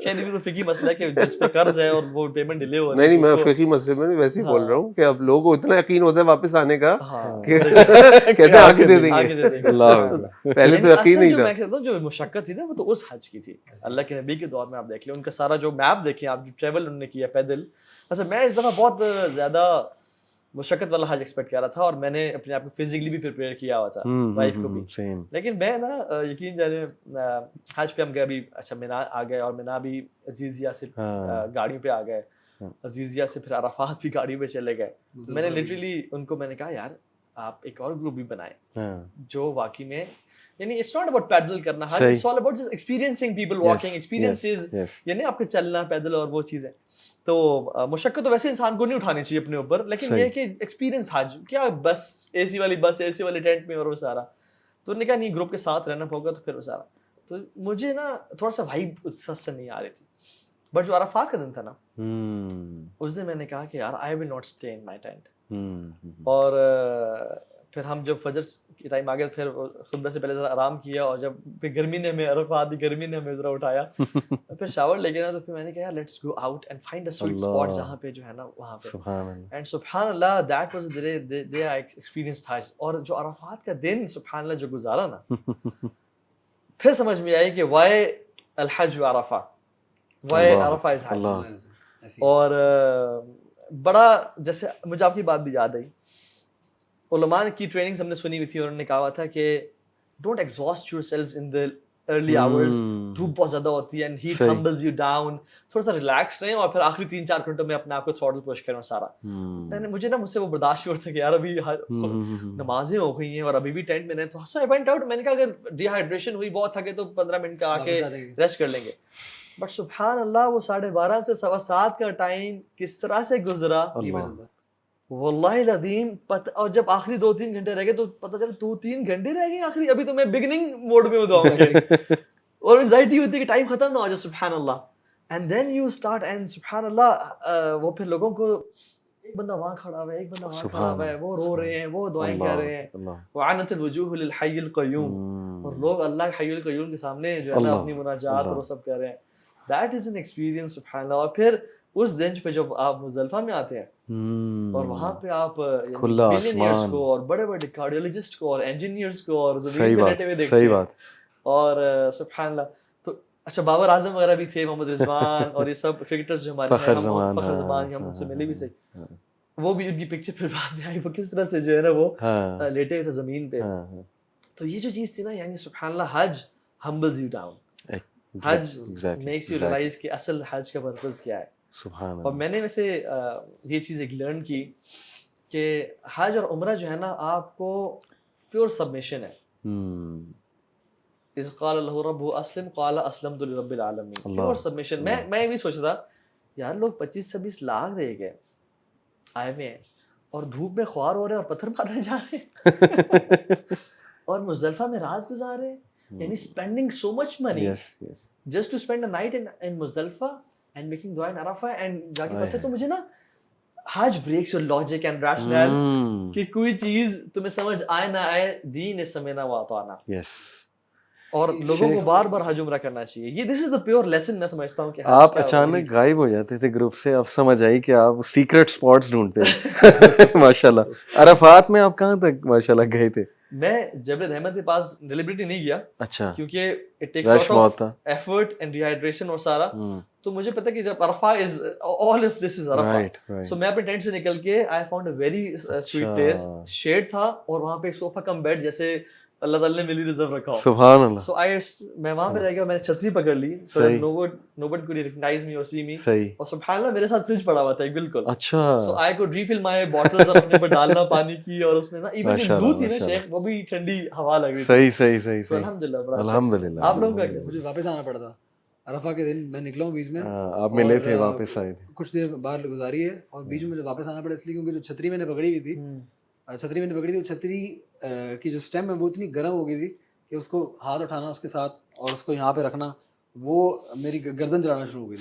خیر یہ تو فقہی مسئلہ ہے کہ جس پہ قرض ہے اور وہ پیمنٹ ڈیلے ہو رہا ہے. نہیں میں فقہی مسئلے میں ویسے ہی بول رہا ہوں کہ اب لوگوں کو اتنا یقین ہوتا ہے واپس آنے کا کہ کہتے ہیں آگے دے دیں گے, پہلے تو یقین نہیں تھا. میں کہتا ہوں جو مشقت تھی نا وہ تو اس حج کی تھی. اللہ کے نبی کے دور میں آپ دیکھ لیں, ان کا سارا جو میپ دیکھیں آپ, جو ٹریول انہوں نے کیا پیدل. اچھا میں اس دفعہ بہت زیادہ مشقت والا حج ایکسپیکٹ کر رہا تھا، اور میں نے اپنے آپ کو فزیکلی بھی پریپیئر کیا ہوا تھا، وائف کو بھی. سیم. لیکن میں نا یقین جانے حج پہ ہم گئے ابھی، اچھا مینا آ گئے، اور مینا بھی عزیزیہ سے گاڑی پہ آ گئے، عزیزیہ سے پھر عرفات بھی گاڑی پہ چلے گئے. میں نے لٹرلی ان کو میں نے کہا یار آپ ایک اور گروپ بھی بنائیں جو واقعی میں یعنی اٹس ناٹ اباؤٹ پیدل کرنا، it's all about just experiencing people walking experiences, یعنی آپ کے چلنا پیدل اور وہ چیزیں. تو مشقت تو ویسے انسان کو نہیں اٹھانی چاہیے اپنے اوپر، لیکن یہ کہ ایکسپیرینس حج کیا بس اے سی والی بس، اے سی والے ٹینٹ میں اور وہ سارا. تو انہوں نے کہا نہیں گروپ کے ساتھ رہنا ہوگا تو پھر وہ سارا. تو مجھے نا تھوڑا سا وائب اس سے نہیں آ رہی تھی. بٹ جو عرفات کا دن تھا نا اس دن میں نے کہا کہ یار I will not stay in my tent. اور پھر ہم جب فجر کی ٹائم آ گیا پھر خطبہ سے پہلے ذرا آرام کیا، اور جب پھر گرمی نے ہمیں عرفات کی گرمی نے ہمیں ذرا اٹھایا، پھر شاور لے کے نا تو پھر میں نے کہا یار let's go out and find a sweet spot جہاں پہ جو ہے نا وہاں پہ. اینڈ سبحان اللہ that was the day I experienced حج. اور جو عرفات کا دن سبحان اللہ جو گزارا نا پھر سمجھ میں آئی کہ وائی الحج عرفہ، وائی عرفہ از حج. اور بڑا جیسے مجھے آپ کی بات بھی یاد آئی، علماء کی ٹریننگز ہم نے سنی ہوئی تھی، اور انہوں نے کہا ہوا تھا کہ don't exhaust your self in the early hours. دھوپ بہت زیادہ ہوتی ہے and heat humbles you down. تھوڑا سا ریلیکس رہیں اور پھر آخری 3-4 گھنٹوں میں اپنے آپ کو تھروٹل پش کریں سارا. میں نے مجھے نا مجھ سے وہ برداشت ہو رہا تھا کہ یار ابھی نمازیں ہو گئی ہیں اور ابھی بھی ٹینٹ میں رہیں. تو سو آئی وینٹ آؤٹ. میں نے کہا اگر ڈی ہائیڈریشن ہوئی بہت تھکے تو 15 منٹ کا آ کے ریسٹ کر لیں گے. بٹ سبحان اللہ وہ 12:30 سے 7:15 کا ٹائم کس طرح سے گزرا واللہ العظیم. اور جب آخری 2-3 گھنٹے رہ گئے تو پتہ چلا 2-3 گھنٹے رہ گئے آخری. ابھی تو میں بگننگ موڈ میں ہوں اور انزائٹی ہوتی ہے کہ ٹائم ختم نہ ہو جائے. سبحان اللہ. And then you start and سبحان اللہ وہ پھر لوگوں کو ایک بندہ وہاں کھڑا ہوا ہے، ایک بندہ وہاں کھڑا ہوا ہے، وہ رو رہے ہیں، وہ دعائیں کر رہے ہیں. وعنت الوجوہ للحی القیوم. اور لوگ اللہ حی القیوم کے سامنے جو ہے نا اپنی مناجات اور وہ سب کر رہے ہیں. دیٹ از این ایکسپیرینس سبحان اللہ. اور پھر اس دن پہ جب آپ مزدلفہ میں آتے ہیں اور وہاں پہ آپ بلینئرز کو اور بڑے بڑے کارڈیولوجسٹ کو اور انجینئرز کو اور زمین پہ لیٹے ہوئے دیکھتے ہیں. اور سبحان اللہ. تو اچھا بابر اعظم وغیرہ بھی تھے، محمد رضوان اور یہ سب کرکٹرز جو ہمارے فخر زمان ہم ان سے ملے بھی صحیح. وہ بھی ان کی پکچر پھر بعد میں آئی، وہ کس طرح سے جو ہے نا وہ لیٹے ہوئے تھے زمین پہ. تو یہ جو چیز تھی نا یعنی سبحان اللہ حج ہمبلز یو ڈاؤن. حج میکس یو ریئلائز کہ اصل حج کا پرپز کیا ہے. اور میں نے ویسے یہ چیز ایک لرن کی کہ حج اور عمرہ جو ہے نا آپ کو پیور سبمیشن ہے. اذ قال له ربه اسلم قال اسلمت لرب العالمین. Pure submission. میں بھی سوچ رہا یار لوگ 25-26 لاکھ دے گئے آئے ہوئے ہیں اور دھوپ میں خوار ہو رہے ہیں اور پتھر مارنے جا رہے ہیں اور مزدلفہ میں رات گزار رہے ہیں. یعنی spending so much money just to spend a night in Muzdalifah and making dua in Arfa and جا کے پتھر. تو مجھے نا حج breaks your logic and rational کہ کوئی چیز تمہیں سمجھ آئے نہ آئے دین سمعنا واطعنا. اور لوگوں کو بار بار حج عمرہ کرنا چاہیے. یہ دس از دا پیور لیسن میں سمجھتا ہوں کہ آپ اچانک غائب ہو جاتے تھے گروپ سے، اب سمجھ آئی کہ آپ سیکرٹ اسپاٹس ڈھونڈتے ہیں. ماشاءاللہ عرفات میں آپ کہاں تک ماشاءاللہ گئے تھے؟ میں جبل احمد کے پاس ڈیلیبریٹلی نہیں گیا. اچھا. کیونکہ it takes lot of effort and D hydration اور سارا. تو مجھے پتا کہ جب عرفہ از آل آف دس از عرفہ. سو میں اپنے ٹینٹ سے نکل کے I found a very sweet place. Shade تھا اور وہاں پہ ایک صوفہ کم بیڈ جیسے اللہ تعالیٰ نے میری ریزرو رکھا ہو. سبحان اللہ. سو میں وہاں پہ رہ گیا. میں نے چھتری پکڑ لی سو نو بڈی کوڈ ریکگنائز می اور سی می. اور سبحان اللہ میرے ساتھ فریج پڑا ہوا تھا ایک بالکل. اچھا. So I could refill my bottles اور اپنے پر ڈالنا پانی کی. اور اس میں نا ایون دودھ تھی نا شیخ وہ بھی ٹھنڈی ہوا لگ رہی تھی. صحیح. الحمدللہ الحمدللہ. آپ لوگوں کا مجھے واپس آنا پڑا تھا عرفہ کے دن. میں نکلا ہوں بیچ میں، آپ ملے تھے واپس آئے تھے، کچھ دیر باہر گزاری ہے اور بیچ میں مجھے واپس آنا پڑا اس لیے کیونکہ جو چھتری میں نے پکڑی ہوئی تھی وہ چھتری کی جو اسٹیم ہے وہ اتنی گرم ہو گئی تھی کہ اس کو ہاتھ اٹھانا اس کے ساتھ اور اس کو یہاں پہ رکھنا وہ میری گردن جلانا شروع ہو گئی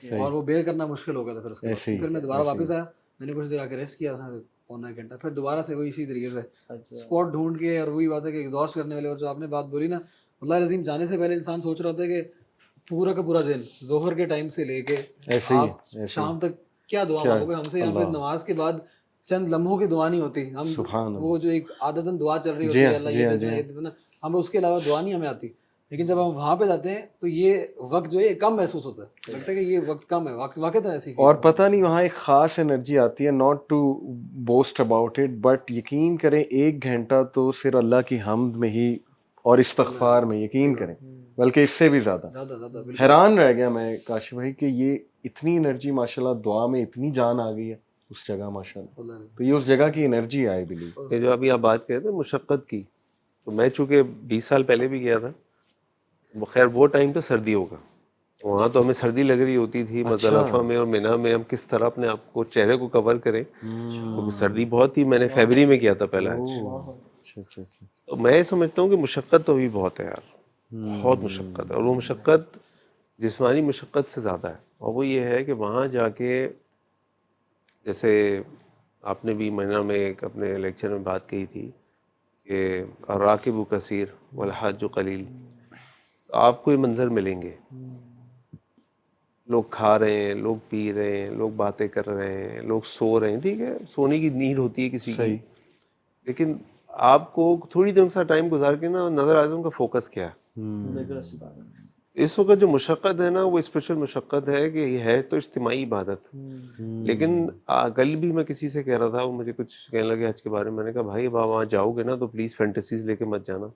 تھی اور وہ بیئر کرنا مشکل ہو گیا تھا. پھر اس کے بعد پھر میں دوبارہ واپس آیا. میں نے کچھ دیر آ کے ریسٹ کیا تھا 1.5 گھنٹہ. پھر دوبارہ سے وہی اسی طریقے سے اسپاٹ ڈھونڈ کے. اور وہی بات ہے کہ ایگزاسٹ کرنے والے. اور جو آپ نے بات بولی نا اللہ العظیم جانے سے پہلے انسان سوچ رہا ہوتا ہے کہ پورا کا پورا دن ظہر کے ٹائم سے لے کے شام تک کیا دعا مانگو گے. ہم سے یہاں پہ نماز کے بعد چند لمحوں کی دعا نہیں ہوتی. ہم وہ جو ایک عادتاً دعا چل رہی ہوتی ہے اللہ یہ دے دینا، ہمیں اس کے علاوہ دعا نہیں ہمیں آتی. لیکن جب ہم وہاں پہ جاتے ہیں تو یہ وقت جو ہے کم محسوس ہوتا ہے, لگتا ہے کہ یہ وقت کم ہے, واقعی ایسی اور پتہ نہیں وہاں ایک خاص انرجی آتی ہے, not to boast about it, but یقین کریں 1 گھنٹہ تو صرف اللہ کی حمد میں ہی اور استغفار میں, یقین کریں, بلکہ اس سے بھی زیادہ. زیادہ حیران رہ گیا میں کاشف بھائی کہ یہ اتنی انرجی ماشاءاللہ, دعا میں اتنی جان آ گئی ہے اس جگہ ماشاءاللہ. تو یہ اس جگہ کی انرجی آئی بلیو. یہ جو ابھی آپ بات کر رہے تھے مشقت کی, تو میں چونکہ 20 سال پہلے بھی گیا تھا, خیر وہ ٹائم پہ سردی ہوگا, وہاں تو ہمیں سردی لگ رہی ہوتی تھی مزدلفہ میں اور منی میں, ہم کس طرح اپنے آپ کو چہرے کو کور کریں کیونکہ سردی بہت تھی. میں نے فیبری میں کیا تھا پہلا حج. تو میں سمجھتا ہوں کہ مشقت تو بھی بہت ہے یار, بہت مشقت ہے, اور وہ مشقت جسمانی مشقت سے زیادہ ہے. اور وہ یہ ہے کہ وہاں جا کے, جیسے آپ نے بھی مہینہ میں ایک اپنے لیکچر میں بات کہی تھی کہ الراکب کثیر والحاج قلیل, آپ کو یہ منظر ملیں گے, لوگ کھا رہے ہیں, لوگ پی رہے ہیں, لوگ باتیں کر رہے ہیں, لوگ سو رہے ہیں, ٹھیک ہے سونے کی نیڈ ہوتی ہے کسی کی, لیکن آپ کو تھوڑی دیر سا ٹائم گزار کے نا نظر آتا ہے ان کا فوکس کیا ہے. اس وقت جو مشقت ہے نا وہ اسپریچول مشقت ہے کہ یہ ہے تو اجتماعی عبادت, لیکن کل بھی میں کسی سے کہہ رہا تھا, وہ مجھے کچھ کہنے لگے حج کے بارے میں. میں نے کہا بھائی وہاں جاؤ گے نا تو پلیز فینٹیسیز لے کے مت جانا,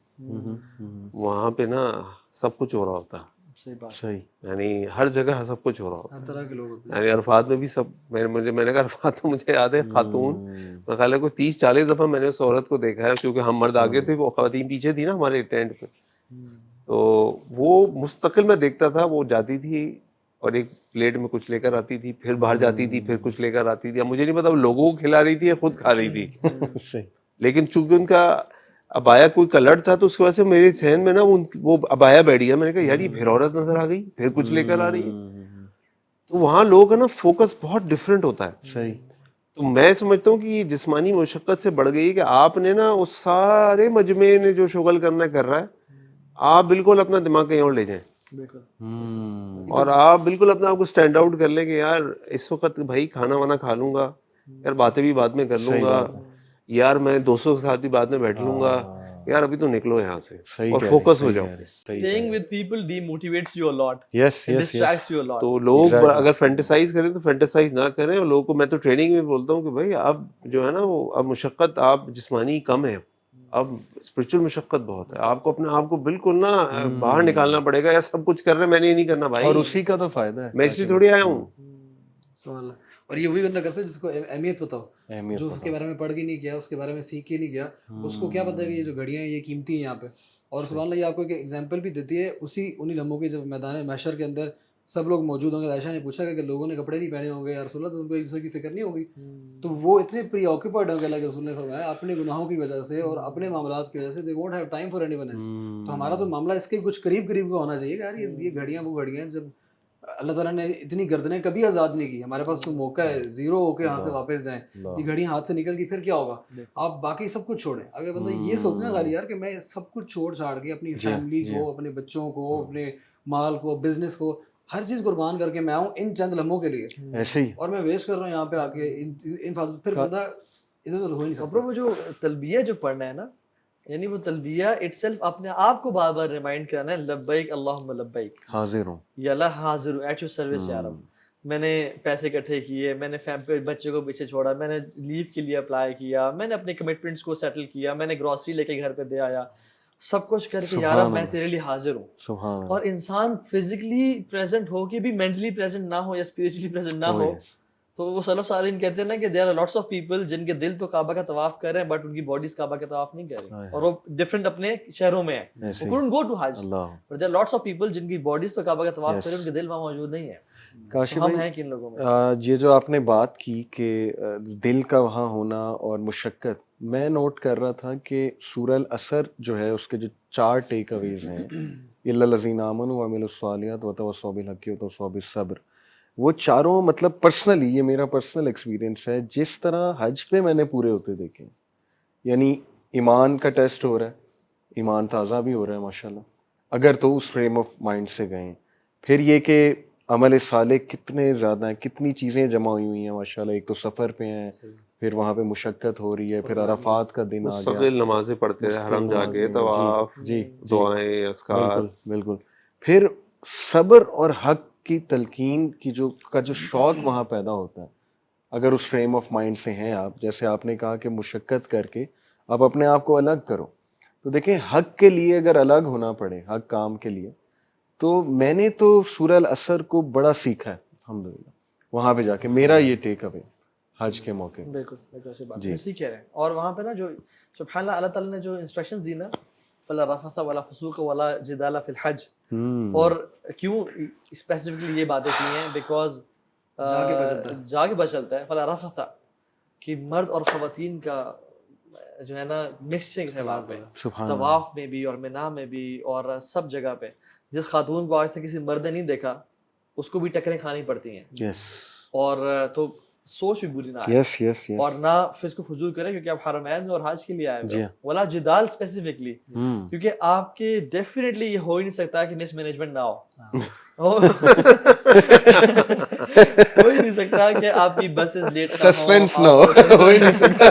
وہاں پہ نا سب کچھ ہو رہا ہوتا ہے. صحیح, یعنی ہر جگہ سب کچھ ہو رہا ہوتا ہر طرح کے لوگ ہوتے ہے. یعنی عرفات میں بھی سب, میں نے کہا عرفات تو مجھے یاد ہے خاتون, میں خیال ہے کوئی 30-40 دفعہ میں نے اس عورت کو دیکھا ہے, کیونکہ ہم مرد آگے تھے وہ خواتین پیچھے تھی نا ہمارے ٹینٹ پہ. تو وہ مستقل میں دیکھتا تھا, وہ جاتی تھی اور ایک پلیٹ میں کچھ لے کر آتی تھی, پھر باہر جاتی تھی, پھر کچھ لے کر آتی تھی. اب مجھے نہیں پتا وہ لوگوں کو کھلا رہی تھی یا خود کھا رہی تھی, لیکن چونکہ ان کا ابایا کوئی کلر تھا تو اس کی وجہ سے میرے ذہن میں نا وہ ابایا بیٹھ گیا. میں نے کہا یار یہ پھر عورت نظر آ گئی, پھر کچھ لے کر آ رہی ہے. تو وہاں لوگ کا نا فوکس بہت ڈفرینٹ ہوتا ہے. صحیح. تو میں سمجھتا ہوں کہ یہ جسمانی مشقت سے بڑھ گئی کہ آپ نے نا اس سارے مجمع نے جو شغل کرنا کر رہا ہے, آپ بالکل اپنا دماغ کہیں اور لے جائیں, اور آپ بالکل اپنا آپ کو اسٹینڈ آؤٹ کر لیں کہ یار اس وقت بھائی کھانا وانا کھا لوں گا, یار باتیں بھی بعد میں کر لوں گا, یار میں دوستوں کے ساتھ بھی بعد میں بیٹھ لوں گا, یار ابھی تو نکلو یہاں سے اور فوکس ہو جاؤ. Staying with people demotivates you a lot. Yes, It distracts you a lot. تو لوگ اگر فینٹیسائز کریں تو فینٹیسائز نہ کریں, اور لوگوں کو میں تو ٹریننگ میں بولتا ہوں کہ بھائی اب جو ہے نا وہ اب مشقت آپ جسمانی کم ہے, اب اسپریچول مشقت بہت ہے. آپ کو اپنے آپ کو بالکل نا باہر نکالنا پڑے گا, یا سب کچھ کر رہے ہیں میں نے یہ نہیں کرنا بھائی, اور اسی کا تو فائدہ ہے, میں اس لیے تھوڑی آیا ہوں. سبحان اللہ. اور یہ وہی بندہ کرتا ہے جس کو اہمیت پتہ ہو, جو اس کے بارے میں پڑھ کے نہیں کیا, اس کے بارے میں سیکھ کے نہیں گیا, اس کو کیا پتہ ہے کہ یہ جو گھڑیاں ہیں یہ قیمتی ہیں یہاں پہ. اور سبحان اللہ یہ آپ کو ایک ایگزامپل بھی دیتی ہے انہی لمحوں کی جب میدان محشر کے اندر سب لوگ موجود ہوں گے. عائشہ نے پوچھا کہ لوگوں نے کپڑے نہیں پہنے ہوں گے یا رسول اللہ, تو ان کو ایک دوسرے کی فکر نہیں ہوگی, تو وہ اتنے پری آکوپائڈ ہوں گے اللہ کے رسول نے فرمایا اپنے گناہوں کی وجہ سے اور اپنے معاملات کی وجہ سے, they won't have time for anyone else. تو ہمارا تو معاملہ اس کے کچھ قریب کا ہونا چاہیے کہ یار یہ گھڑیاں وہ گھڑیاں, جب اللہ تعالیٰ نے اتنی گردنیں کبھی آزاد نہیں کی, ہمارے پاس تو موقع ہے زیرو ہو کے یہاں سے واپس جائیں, یہ گھڑیاں ہاتھ سے نکل گئی پھر کیا ہوگا. آپ باقی سب کچھ چھوڑیں. اگر بندہ یہ سوچنا خالی یار کہ میں سب کچھ چھوڑ چھاڑ کے اپنی فیملی کو, اپنے بچوں کو, اپنے مال کو, بزنس کو, ہر چیز قربان کر کے میں آؤں ان چند لمحوں کے لیے, ایسے ہی, اور میں ویسٹ کر رہا ہوں یہاں پہ آ کے ان فاضل, پھر بندہ ادھر ادھر ہو ہی نہیں سکتا. وہ جو تلبیہ جو پڑھنا ہے نا, یعنی وہ تلبیہ اٹ سیلف اپنے آپ کو بار بار ریمائنڈ کرنا ہے, لبیک اللہم لبیک, حاضر ہوں یا اللہ حاضر ہوں ایٹ یور سروس یا رب. میں نے پیسے اکٹھے کیے, میں نے بچے کو پیچھے چھوڑا, میں نے لیو کے لیے اپلائی کیا, میں نے اپنے کمٹمنٹس کو سیٹل کیا, میں نے گروسری لے کے گھر پہ دے آیا, سب کچھ کر کے یا رب میں تیرے لیے حاضر ہوں. سبحان. اور انسان فزیکلی پریزنٹ ہو کے بھی مینٹلی پریزنٹ نہ ہو یا اسپریچولی پریزنٹ نہ ہو, تو وہ سلف صالحین کہتے ہیں نا کہ there are lots of people جن کے دل تو کعبہ کا طواف کر رہے ہیں بٹ ان کی باڈیز کعبہ کا طواف نہیں کر رہی, اور وہ ڈفرینٹ اپنے شہروں میں ہیں, وہ couldn't go to Hajj, but there are lots of people جن کی باڈیز تو کعبہ کا طواف کر رہے ہیں, ان کے دل وہاں موجود نہیں ہے. کاشف ہم ہیں کن لوگوں میں. یہ جو آپ نے بات کی کہ دل کا وہاں ہونا اور مشقت, میں نوٹ کر رہا تھا کہ سورہ العصر جو ہے اس کے جو 4 ٹیک اویز ہیں, الا الذین آمنوا وعملوا الصالحات وتواصوا بالحق وتواصوا بالصبر, وہ چاروں مطلب پرسنلی, یہ میرا پرسنل ایکسپیرینس ہے, جس طرح حج پہ میں نے پورے ہوتے دیکھے, یعنی ایمان کا ٹیسٹ ہو رہا ہے, ایمان تازہ بھی ہو رہا ہے ماشاءاللہ, اگر تو اس فریم آف مائنڈ سے گئے. پھر یہ کہ عمل صالح کتنے زیادہ ہیں, کتنی چیزیں جمع ہوئی ہیں ماشاءاللہ, ایک تو سفر پہ ہیں, پھر وہاں پہ مشقت ہو رہی ہے, پھر عرفات کا دن آ گیا, مستقل نمازیں پڑھتے رہے, حرم جا کے طواف, جی دعائیں, اذکار. بالکل. پھر صبر اور حق کی تلقین کی جو شوق وہاں پیدا ہوتا ہے, اگر اس فریم آف مائنڈ سے ہیں آپ, جیسے آپ نے کہا کہ مشقت کر کے آپ اپنے آپ کو الگ کرو, تو دیکھیں حق کے لیے اگر الگ ہونا پڑے, حق کام کے لیے, تو میں نے تو سورہ العصر کو بڑا سیکھا ہے الحمدللہ وہاں پہ جا کے. میرا یہ ٹیک اوے حج کے موقع. بالکل ایسی بات ہے, اسی کہہ رہے ہیں. اور وہاں پہ نا جو سبحان اللہ, اللہ تعالیٰ نے جو انسٹرکشنز دی نا, فلا رفث ولا فسوق ولا جدال فی الحج, اور کیوں اسپیسیفکلی یہ باتیں کی ہیں, بیکاز جا کے بچلتا ہے. فلا رفث کہ مرد اور خواتین کا جو ہے نا مکسنگ ہے وہاں پہ, طواف میں بھی اور مینا میں بھی اور سب جگہ پہ. جس خاتون کو آج تک کسی مرد نے نہیں دیکھا اس کو بھی ٹکریں کھانی پڑتی ہیں, اور تو سوچ بھی بری نہ آئے, اور نہ فسق و فجور کریں, کیونکہ آپ حرمین میں اور حج کے لیے آئے ہوئے, ولا جدال اسپیسیفکلی, کیونکہ آپ کے ڈیفینیٹلی یہ ہو ہی نہیں سکتا کہ مس مینجمنٹ نہ ہو ہی نہیں سکتا کہ آپ کی بسز لیٹ سسپینس نہ ہو ہی نہیں سکتا,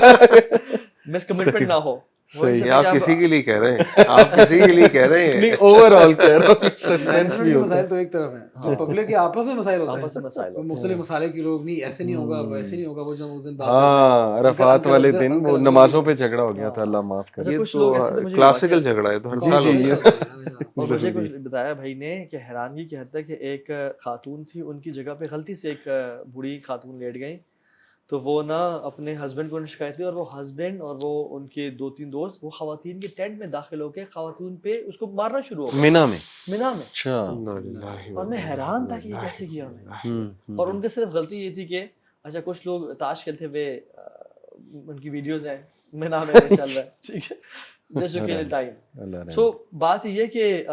مس کمٹمنٹ نہ ہو. آپ کسی کے لیے کہہ رہے ہیں, آپ کسی کے لیے کہہ رہے ہیں, نہیں اوور آل کہہ رہا ہوں. سسپینس بھی ہوتا ہے. مسائل تو ایک طرف ہیں, جو پبلک کے آپس میں مسائل ہوتے ہیں, مختلف مسائل کے لوگ نہیں ایسے نہیں ہوگا ویسے نہیں ہوگا, وہ جو اس دن بات ہاں عرفات والے دن وہ نمازوں پہ جھگڑا ہو گیا تھا, اللہ معاف کرے. یہ تو کلاسیکل جھگڑا ہے, تو ہر سال اور مجھے کچھ بتایا بھائی نے کہ حیرانگی کی حد تک کہ ایک خاتون تھی, ان کی جگہ پہ غلطی سے ایک بوڑھی خاتون لیٹ گئی, تو وہ نا اپنے ہسبینڈ کو شکایت کی, اور وہ ہسبینڈ اور وہ ان کے 2-3 دوست وہ خواتین کے ٹینٹ میں داخل ہو کے خواتین پہ اس کو مارنا شروع ہو گیا مینا میں. اچھا, اور میں حیران تھا کہ یہ کیسے کیا انہوں نے. اور ان کی صرف غلطی یہ تھی کہ اچھا کچھ لوگ تاش کھیلتے ہوئے ان کی ویڈیوز ہیں مینا میں چل رہا ہے, ٹھیک ہے, جسٹ ٹو کل ٹائم. سو بات یہ کہ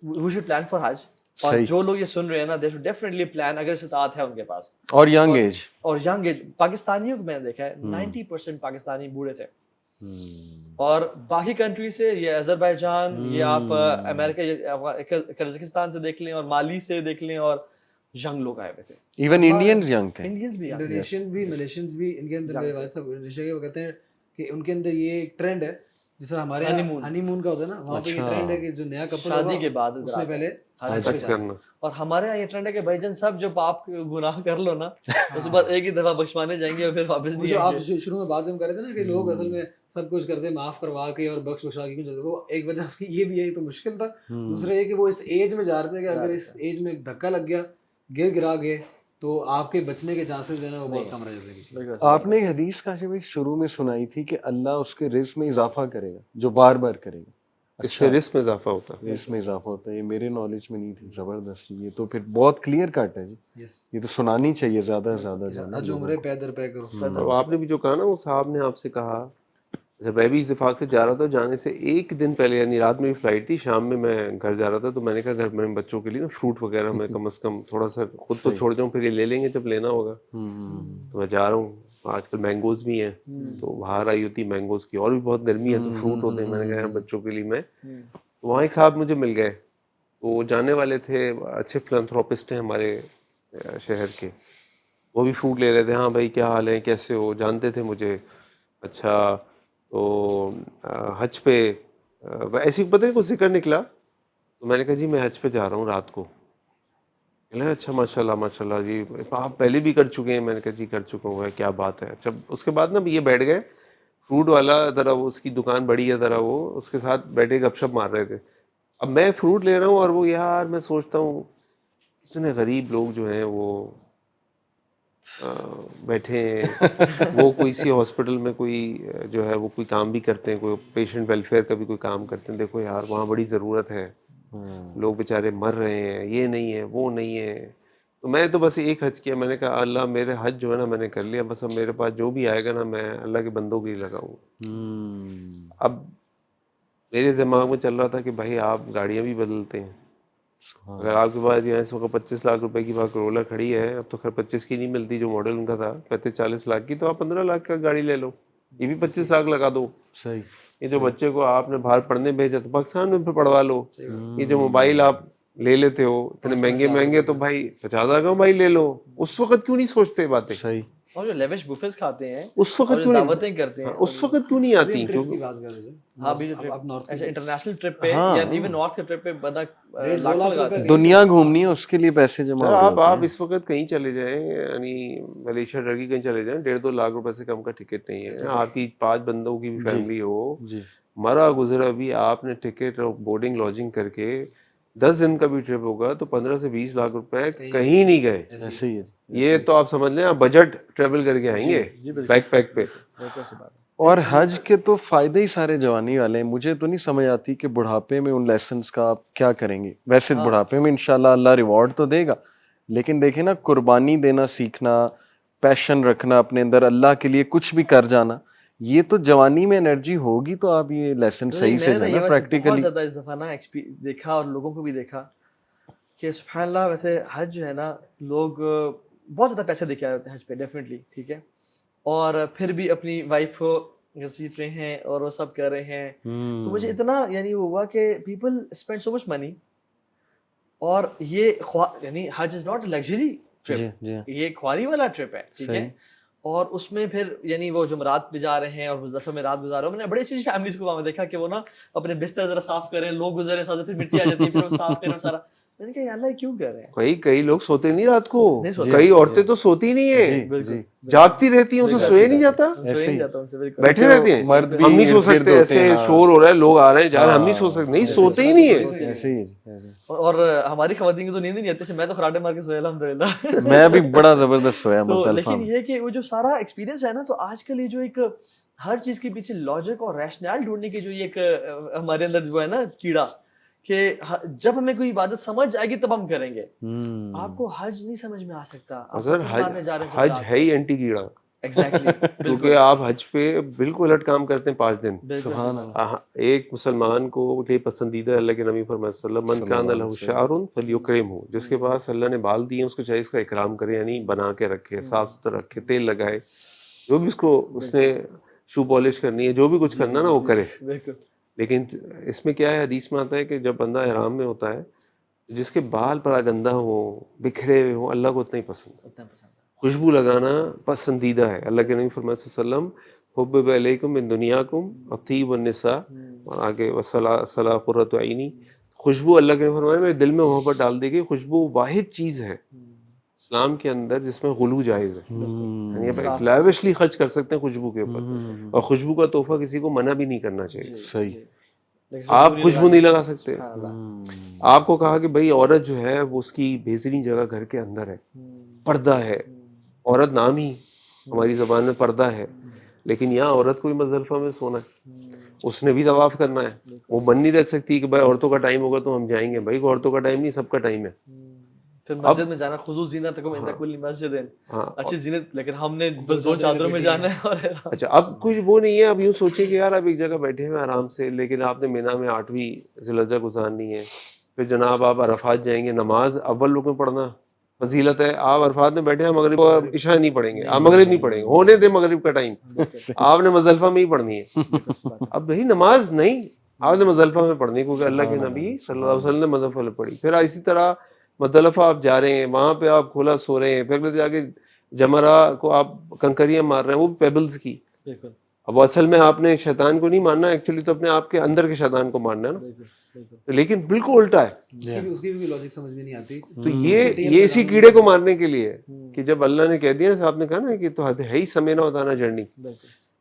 وی شوڈ پلان فار حج, اور جو لوگ یہ سن رہے ہیں نا دے شوڈ ڈیفینیٹلی پلان, اگر استطاعت ہے ان کے پاس, اور ینگ ایج. پاکستانیوں کو میں نے دیکھا ہے 90% پاکستانی بوڑھے تھے, اور باقی کنٹری سے یہ اذربائیجان, یہ آپ امریکہ قزاقستان سے دیکھ لیں, اور مالی سے دیکھ لیں, اور ینگ لوگ آئے ہوئے تھے. ایون انڈینز ینگ تھے, انڈینز بھی, انڈونیشین بھی, ملیشینز بھی. ان کے اندر میرے والد صاحب انڈونیشیا کے وہ کہتے ہیں کہ ان کے اندر یہ ایک ٹرینڈ ہے, جس طرح ہمارے ہنی مون کا ہوتا ہے نا, وہاں پہ یہ ٹرینڈ ہے کہ جو نیا کپل شادی کے بعد اس میں پہلے حج کرنا. اور ہمارے یہاں یہ ٹرینڈ ہے کہ بھائی جان سب جو پاپ گناہ کر لو نا, اس کے بعد ایک ہی دفعہ بخشوانے جائیں گے اور پھر واپس نہیں. آپ شروع میں بات ہم کر رہے تھے نا کہ لوگ اصل میں سب کچھ کرتے معاف کروا کے اور بخشا کے کیوں چلتے, وہ ایک وجہ اس کی یہ بھی ہے تو مشکل تھا. دوسرا یہ کہ وہ اس ایج میں جا رہے تھے کہ اگر اس ایج میں دھکا لگ گیا, گرا گئے, تو آپ کے بچنے کے چانسز جو ہے نا وہ بہت کم رہ جاتے ہیں. آپ نے ایک حدیث کاشف بھائی شروع میں سنائی تھی کہ اللہ اس کے رزق میں اضافہ کرے گا جو بار بار کرے گا. اس سے رزق میں اضافہ ہوتا ہے, رزق میں اضافہ ہوتا ہے. یہ میرے نالج میں نہیں تھی. زبردست, یہ تو پھر بہت کلیئر کٹ ہے جی, یہ تو سنانی چاہیے زیادہ سے زیادہ. جو عمرے پے در پے کرو. تو آپ نے بھی جو کہا نا, وہ صاحب نے آپ سے کہا, جب میں بھی اتفاق سے جا رہا تھا, جانے سے ایک دن پہلے, یعنی رات میں فلائٹ تھی, شام میں میں گھر جا رہا تھا, تو میں نے کہا گھر میں بچوں کے لیے نا فروٹ وغیرہ میں کم از کم تھوڑا سا خود تو چھوڑ جاؤں, پھر یہ لے لیں گے جب لینا ہوگا. تو میں جا رہا ہوں, آج کل مینگوز بھی ہیں, تو باہر آئی ہوتی مینگوز کی, اور بھی بہت گرمی ہے تو فروٹ ہوتے ہیں. میں نے کہا بچوں کے لیے میں, وہاں ایک صاحب مجھے مل گئے, وہ جانے والے تھے, اچھے فلانتھروپسٹ ہیں ہمارے شہر کے, وہ بھی فروٹ لے رہے تھے. ہاں بھائی کیا حال ہے, کیسے ہو, جانتے تھے مجھے. اچھا تو حج پہ ایسی پتہ نہیں کچھ ذکر نکلا, تو میں نے کہا جی میں حج پہ جا رہا ہوں رات کو. اچھا ماشاء اللہ جی, آپ پہلے بھی کر چکے ہیں. میں نے کہا جی کر چکا ہوں, کیا بات ہے. اچھا اس کے بعد نا یہ بیٹھ گئے, فروٹ والا ذرا وہ اس کی دکان بڑی ہے ذرا, وہ اس کے ساتھ بیٹھے گپ شپ مار رہے تھے. اب میں فروٹ لے رہا ہوں, اور وہ یار میں سوچتا ہوں اتنے غریب لوگ جو ہیں وہ بیٹھے ہیں, وہ کوئی اسی ہاسپٹل میں کوئی جو ہے وہ کوئی کام بھی کرتے ہیں, کوئی پیشنٹ ویلفیئر کا بھی کوئی کام کرتے ہیں. دیکھو یار وہاں بڑی ضرورت ہے, لوگ بیچارے مر رہے ہیں, یہ نہیں ہے وہ نہیں ہے. تو میں تو بس ایک حج کیا, میں نے کہا اللہ میرے حج جو ہے نا میں نے کر لیا, بس اب میرے پاس جو بھی آئے گا نا میں اللہ کے بندوں کے لیے لگاؤں. اب میرے دماغ میں چل رہا تھا کہ بھائی آپ گاڑیاں بھی بدلتے ہیں, اگر آپ کے پاس یہاں اس وقت 25 لاکھ روپے کی بات کرولر کھڑی ہے, اب تو خیر 25 کی نہیں ملتی جو ماڈل ان کا تھا, 35-40 لاکھ کی, تو آپ 15 لاکھ کا گاڑی لے لو, یہ بھی 25 لاکھ لگا دو. صحیح. یہ جو بچے کو آپ نے باہر پڑھنے بھیجا تو پاکستان میں پھر پڑھوا لو. یہ جو موبائل آپ لے لیتے ہو اتنے مہنگے, تو بھائی 50,000 کا موبائل لے لو. اس وقت کیوں نہیں سوچتے باتیں, صحیح اور جو لیوش بفیز کھاتے ہیں اس وقت اور جو کیوں نہیں دعوتیں کرتے ہیں اس وقت کیوں نہیں آتی؟ ٹرپ کی بات کر رہے تھے. ہاں بھی جو اب نارتھ ایسے انٹرنیشنل ٹرپ پہ ہاں. یا ایون نارتھ کے ٹرپ پہ بندہ 2 لاکھوں لاکھ لگاتا ہے. روپے دنیا گھومنی ہے اس کے لیے پیسے جمع سر ہو آپ جاتے ہیں. اس وقت کہیں چلے جائیں, یعنی ملیشیا ٹرکی کہیں چلے جائیں, 1.5-2 لاکھ روپے سے کم کا ٹکٹ نہیں ہے. آپ کی 5 بندوں کی بھی فیملی ہو, جی مرا گزرا بھی آپ نے ٹکٹ اور بورڈنگ لاجنگ کر کے 10 دن کا بھی ٹرپ ہوگا تو 15 سے 20 لاکھ روپے کہیں نہیں گئے. ایسے ہی ہے. یہ تو آپ سمجھ لیں آپ بجٹ ٹریول کر کے آئیں گے بیک پیک پہ. اور حج کے تو فائدے ہی سارے جوانی والے ہیں. مجھے تو نہیں سمجھ آتی کہ بڑھاپے میں ان لیسنس کا آپ کیا کریں گے. ویسے بڑھاپے میں انشاءاللہ اللہ ریوارڈ تو دے گا, لیکن دیکھیں نا, قربانی دینا سیکھنا, پیشن رکھنا اپنے اندر, اللہ کے لیے کچھ بھی کر جانا, یہ تو جوانی میں انرجی ہوگی تو آپ یہ لیسن صحیح سے میں نے نا بہت پریکٹیکلی. زیادہ اس دفعہ نا دیکھا اور لوگوں کو بھی دیکھا کہ سبحان اللہ, ویسے حج جو ہے نا, لوگ بہت زیادہ پیسے دے کے آئے ہوتے ہیں حج پہ ڈیفینیٹلی, ٹھیک ہے, اور پھر بھی اپنی وائف کو گھسیٹ رہے ہیں اور وہ سب کر رہے ہیں. تو مجھے اتنا یعنی وہ ہوا کہ پیپل اسپینڈ سو مچ منی, اور یہ یعنی حج از ناٹ لگژری ٹرپ, یہ خواری والا ٹرپ ہے, ٹھیک ہے. اور اس میں پھر یعنی وہ جمعرات پہ جا رہے ہیں اور مزدلفہ میں رات گزار رہے ہیں. میں نے بڑی اچھی فیملیز کو وہاں میں دیکھا کہ وہ نا اپنے بستر ذرا صاف کریں, لوگ گزرے ساتھ پھر مٹی آ جاتی ہے, پھر وہ صاف کریں سارا. میں نے کہا یا اللہ کیوں کر رہے ہیں بھائی کئی لوگ سوتے نہیں رات کو, نہیں سوتے. کئی عورتیں تو سوتی نہیں ہیں, جاگتی رہتی ہیں, اسے سوئے نہیں جاتا, بیٹھے رہتے ہیں. ہم نہیں سو سکتے, ایسے شور ہو رہا ہے, لوگ آ رہے ہیں جا رہے ہیں, ہم نہیں سو سکتے, نہیں سوتے ہی نہیں ہیں. اور ہماری خواتین کی تو نیند ہی نہیں آتی. میں تو خراٹے مار کے سویا الحمدللہ. میں بھی بڑا زبردست سویا تو مزدلفہ لیکن میں. یہ کہ وہ جو سارا ایکسپیرینس ہے نا, تو آج کل یہ جو ایک ہر چیز کے پیچھے لاجک اور ریشنل ڈھونڈنے کی جو یہ ایک ہمارے اندر جو ہے نا کیڑا, کہ جب ہمیں کوئی عبادت سمجھ آئے گی تب ہم کریں گے. آپ کو حج نہیں سمجھ میں آ سکتا, سر حج ہے ہی اینٹی کیڑا, ایگزیکٹلی, کیونکہ آپ حج پہ بالکل الٹ کام کرتے ہیں 5 دن. سبحان اللہ. ایک مسلمان کو یہ پسندیدہ اللہ کے نبی فرمائے صلی اللہ علیہ وسلم, من کان لہ شعر فلیکرمہ, جس کے پاس اللہ نے بال دیے اس کو چاہیے اس کا اکرام کرے, یعنی بنا کے رکھے, صاف ستھرا رکھے, تیل لگائے, جو بھی اس نے شو پالش کرنی ہے, جو بھی کچھ کرنا نا وہ کرے. لیکن اس میں کیا ہے, حدیث میں آتا ہے کہ جب بندہ احرام میں ہوتا ہے, جس کے بال بڑا گندا ہوں, بکھرے ہوئے ہوں, اللہ کو اتنا ہی پسند. خوشبو لگانا پسندیدہ ہے. اللہ کے نبی فرمائے صلی اللہ علیہ وسلم, حبب الیکم من دنیاکم الطیب والنساء, اور آگے وصلاۃ قرۃ عینی. خوشبو اللہ کے نبی فرمائے میرے دل میں محبت ڈال دے گی. خوشبو واحد چیز ہے اسلام کے اندر جس میں غلو جائز ہے, یعنی آپ لیوشلی خرچ کر سکتے ہیں خوشبو کے اوپر, اور خوشبو کا تحفہ کسی کو منع بھی نہیں کرنا چاہیے. صحیح. آپ خوشبو نہیں لگا سکتے. آپ کو کہا کہ بھائی عورت جو ہے وہ اس کی بہترین جگہ گھر کے اندر ہے, پردہ ہے. عورت نام ہی ہماری زبان میں پردہ ہے, لیکن یہاں عورت کو بھی مزدلفہ میں سونا ہے, اس نے بھی طواف کرنا ہے. وہ بن نہیں رہ سکتی کہ بھائی عورتوں کا ٹائم ہوگا تو ہم جائیں گے. بھائی عورتوں کا ٹائم نہیں, سب کا ٹائم ہے. پھر مسجد میں جانا, خضوع زینتکم عند کل مسجد, اچھی زینت, لیکن ہم نے بس 2 چادروں میں جانا ہے. اور اچھا اب کوئی وہ نہیں ہے, اب یوں سوچیں کہ یار اب ایک جگہ بیٹھے ہوئے آرام سے, لیکن آپ نے مینا میں 8ویں ذی الحجہ گزارنی ہے, پھر جناب آپ عرفات جائیں گے. نماز اول رکن پڑھنا فضیلت ہے. آپ عرفات میں بیٹھے ہیں, مغرب عشاء نہیں پڑھیں گے, آپ مغرب نہیں پڑھیں گے, ہونے دیں مغرب کا ٹائم, آپ نے مزدلفہ میں ہی پڑھنی ہے. اب بھائی نماز نہیں, آپ نے مزدلفہ میں پڑھنی ہے, کیونکہ اللہ کے نبی صلی اللہ علیہ وسلم نے مزدلفہ میں پڑھی. پھر اسی طرح مزدلفہ آپ جا رہے ہیں, وہاں پہ آپ کھلا سو رہے ہیں, پھر جا کے جمرہ کو آپ کنکریاں مار رہے ہیں, وہ پیبلز کی. اب اصل میں آپ نے شیطان کو نہیں مارنا, ایکچولی تو اپنے آپ کے اندر کے شیطان کو مارنا ہے نا, لیکن بالکل الٹا ہے. اس کی بھی لاجک سمجھ میں نہیں آتی. تو یہ اسی کیڑے کو مارنے کے لیے کہ جب اللہ نے کہہ دیا, آپ نے کہا نا کہ تو ہے ہی سمینا بتانا جرنی,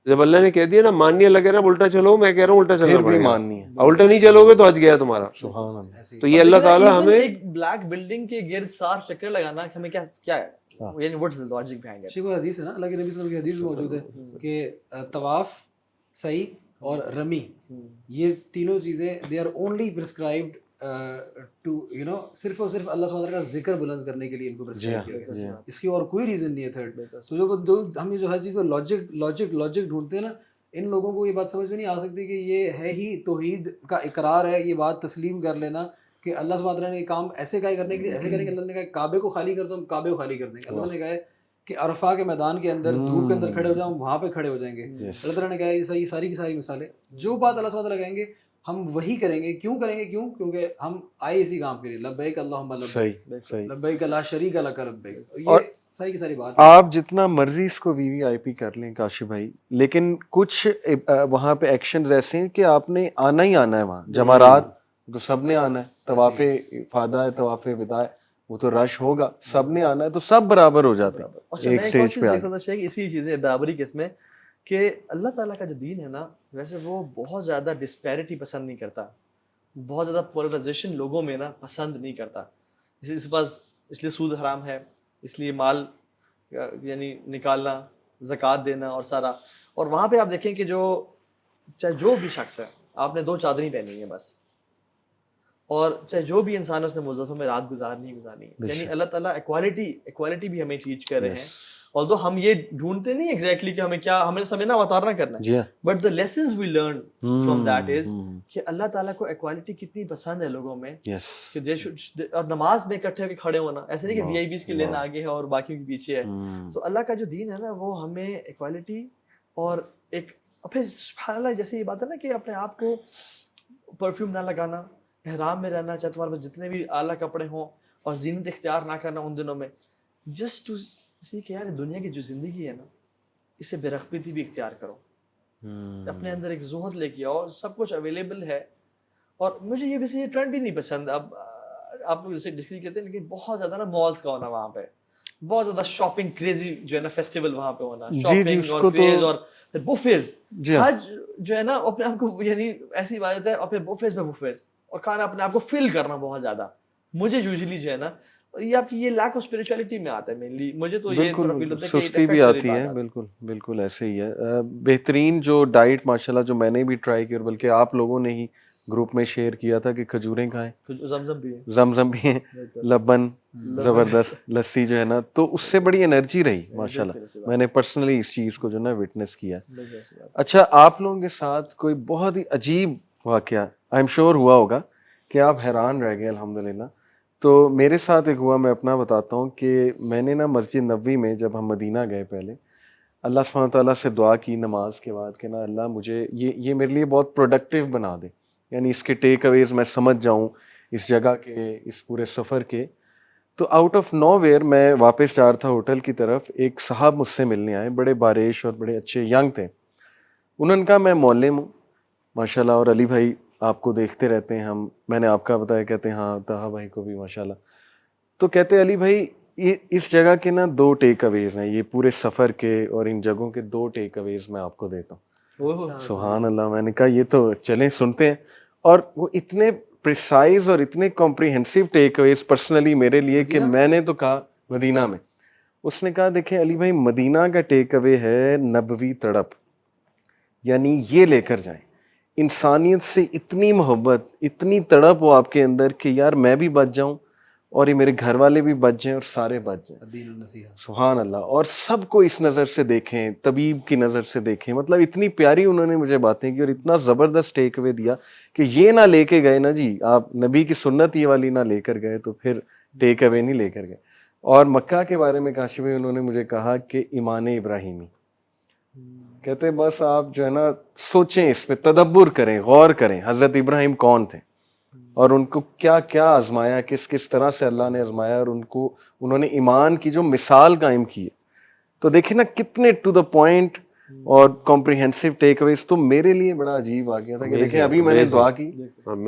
جب اللہ نے کہہ دیا نا ماننے لگے نا, الٹا چلو, میں کہہ رہا ہوں الٹا چلنا پڑے گا. الٹا نہیں چلو گے تو حج گیا تمہارا. تو یہ اللہ تعالیٰ ہمیں ایک بلیک بلڈنگ کے گرد 4 چکر لگانا ہمیں کیا ہے, یعنی what's the logic behind it. کوئی حدیث ہے نا, اللہ کے نبی صلی اللہ علیہ وسلم کی حدیث موجود ہے کہ طواف, سعی اور رمی, یہ تینوں چیزیں they are only prescribed to you know, صرف اور صرف اللہ سبحانہ وتعالیٰ کا ذکر بلند کرنے کے لیے ان کو پرسکرائب کیا گیا. اس کی اور کوئی ریزن نہیں ہے تھرڈ. تو جو ہم یہ جو ہر چیز میں لاجک ڈھونڈتے ہیں نا, ان لوگوں کو یہ بات سمجھ میں نہیں آ سکتی کہ یہ ہے ہی توحید کا اقرار ہے. یہ بات تسلیم کر لینا کہ اللہ سبحانہ وتعالیٰ نے یہ کام ایسے کا کرنے کے لیے ایسے کریں گے. اللہ نے کہا کعبے کو خالی کر دو, ہم کعبے کو خالی کر دیں گے. اللہ نے کہا ہے کہ عرفہ کے میدان کے اندر دھوپ کے اندر کھڑے ہو جاؤں, وہاں پہ کھڑے ہو جائیں گے. اللہ تعالیٰ نے کہا یہ ساری کی ساری مثالیں, جو بات اللہ سبحانہ وتعالیٰ کہیں گے ہم وہی کریں گے. کیوں کریں گے؟ کیونکہ ہم آئے اسی کام کے لیے. لبیک اللہم لبیک, لبیک لا شریک لک لبیک. صحیح کی ساری بات ہے. آپ جتنا مرضی اس کو VVIP کر لیں کاشف بھائی، لیکن کچھ وہاں پہ ایکشنز ایسے ہیں کہ آپ نے آنا ہی آنا ہے وہاں. جمعرات تو سب نے آنا ہے، طواف افاضہ ہے، طواف وداع ہے، وہ تو رش ہوگا، سب نے آنا ہے، تو سب برابر ہو جاتے ہیں ایک سٹیج پہ. دیکھنا چاہیے اسی چیزیں برابری کے اس میں کہ اللہ تعالیٰ کا جو دین ہے نا، ویسے وہ بہت زیادہ ڈسپیرٹی پسند نہیں کرتا، بہت زیادہ پولرائزیشن لوگوں میں نا پسند نہیں کرتا. اس پاس اس لیے سود حرام ہے، اس لیے مال یعنی نکالنا، زکوٰۃ دینا اور سارا. اور وہاں پہ آپ دیکھیں کہ جو چاہے جو بھی شخص ہے، آپ نے 2 چادریں پہنی ہیں بس، اور چاہے جو بھی انسان اس نے مزدلفہ میں رات گزارنی ہے، یعنی اللہ تعالیٰ ایکوالٹی بھی ہمیں ٹیچ کر رہے ہیں. although ہم یہ ڈھونڈتے نہیں ایگزیکٹلی کہ ہمیں سمجھنا اتارنا کرنا ہے، but the lessons we learn from that is کہ اللہ تعالیٰ کو ایکوالٹی کتنی پسند ہے لوگوں میں، کہ دے شوڈ. اور نماز میں اکٹھے ہو کے کھڑے ہونا، ایسے نہیں کہ VIPs کے لینا آگے ہے اور باقیوں کے پیچھے ہے. تو اللہ کا جو دین ہے نا، وہ ہمیں ایکوالٹی اور ایک پھر سبحان اللہ جیسے یہ بات ہے نا کہ اپنے آپ کو پرفیوم نہ لگانا، احرام میں رہنا، چاہے تمہارے پاس جتنے بھی اعلیٰ کپڑے ہوں، اور زینت اختیار نہ کرنا ان دنوں میں، جسٹ ٹو سی کہ یار دنیا کی جو زندگی ہے نا، اسے بے رغبتی بھی اختیار کرو، اپنے اندر ایک زہد لے کے آؤ، سب کچھ اویلیبل ہے. اور مجھے یہ ویسے یہ ٹرینڈ بھی نہیں پسند. اب آپ لوگ اسے ڈسکری کرتے ہیں، لیکن بہت زیادہ نا مالز کا ہونا وہاں پہ، بہت زیادہ شاپنگ کریزی جو ہے نا، فیسٹیول وہاں پہ ہونا، شاپنگ اور کریز اور پھر بوفیز. حج جو ہے نا اپنے آپ کو یعنی ایسی عبادت ہے، اور پھر بوفیز پہ بوفیز اور کھانا اپنے آپ کو فل کرنا بہت زیادہ. مجھے یوزلی جو ہے نا یہ آپ کی یہ لیک آف اسپرچولیٹی میں آتا ہے مینلی. مجھے تو یہ تھوڑا فیل ہوتا ہے کہ سستی بھی آتی ہے. بالکل ایسے ہی ہے. بہترین جو ڈائٹ ماشاءاللہ جو میں نے بھی ٹرائی کی، اور بلکہ آپ لوگوں نے ہی گروپ میں شیئر کیا تھا کہ کھجوریں کھائیں، زمزم بھی ہیں، لبن زبردست، لسی جو ہے نا، تو اس سے بڑی انرجی رہی ماشاءاللہ. میں نے پرسنلی اس چیز کو جو ہے نا وٹنس کیا. اچھا، آپ لوگوں کے ساتھ کوئی بہت ہی عجیب واقعہ آئی ایم شیور ہوا ہوگا کہ آپ حیران رہ گئے الحمدللہ. تو میرے ساتھ ایک ہوا، میں اپنا بتاتا ہوں کہ میں نے نا مسجد نبوی میں جب ہم مدینہ گئے پہلے، اللہ سبحانہ تعالیٰ سے دعا کی نماز کے بعد کہ نا اللہ مجھے یہ میرے لیے بہت پروڈکٹیو بنا دے، یعنی اس کے ٹیک اویز میں سمجھ جاؤں اس جگہ کے، اس پورے سفر کے. تو آؤٹ آف نو ویئر میں واپس جا رہا تھا ہوٹل کی طرف، ایک صاحب مجھ سے ملنے آئے، بڑے باریش اور بڑے اچھے ینگ تھے. انہوں نے کہا میں معلم ہوں ماشاءاللہ، اور علی بھائی آپ کو دیکھتے رہتے ہیں ہم. میں نے آپ کا بتایا، کہتے ہیں ہاں طہا بھائی کو بھی ماشاءاللہ. تو کہتے علی بھائی اس جگہ کے نا 2 ٹیک اویز ہیں، یہ پورے سفر کے اور ان جگہوں کے 2 ٹیک اویز میں آپ کو دیتا ہوں. سبحان اللہ. میں نے کہا یہ تو چلیں سنتے ہیں. اور وہ اتنے پریسائز اور اتنے کمپریہنسو ٹیک اویز پرسنلی میرے لیے کہ میں نے تو کہا مدینہ میں. اس نے کہا دیکھیں علی بھائی، مدینہ کا ٹیک اوے ہے نبوی تڑپ، یعنی یہ لے کر جائیں انسانیت سے اتنی محبت، اتنی تڑپ ہو آپ کے اندر کہ یار میں بھی بچ جاؤں اور یہ میرے گھر والے بھی بچ جائیں اور سارے بچ جائیں. سبحان اللہ. اور سب کو اس نظر سے دیکھیں، طبیب کی نظر سے دیکھیں. مطلب اتنی پیاری انہوں نے مجھے باتیں کی اور اتنا زبردست ٹیک اوے دیا کہ یہ نہ لے کے گئے نا جی آپ نبی کی سنت یہ والی نہ لے کر گئے تو پھر ٹیک اوے نہیں لے کر گئے. اور مکہ کے بارے میں کاشف بھائی انہوں نے مجھے کہا کہ ایمان ابراہیمی، کہتے بس آپ جو ہے نا سوچیں، اس پہ تدبر کریں، غور کریں حضرت ابراہیم کون تھے اور ان کو کیا کیا آزمایا، کس طرح سے اللہ نے آزمایا، اور انہوں نے ایمان کی جو مثال قائم کی ہے. تو دیکھیں نا کتنے ٹو دا پوائنٹ اور کمپریہنسو ٹیک اویز. تو میرے لیے بڑا عجیب آ گیا تھا کہ دیکھیں ابھی میں نے دعا کی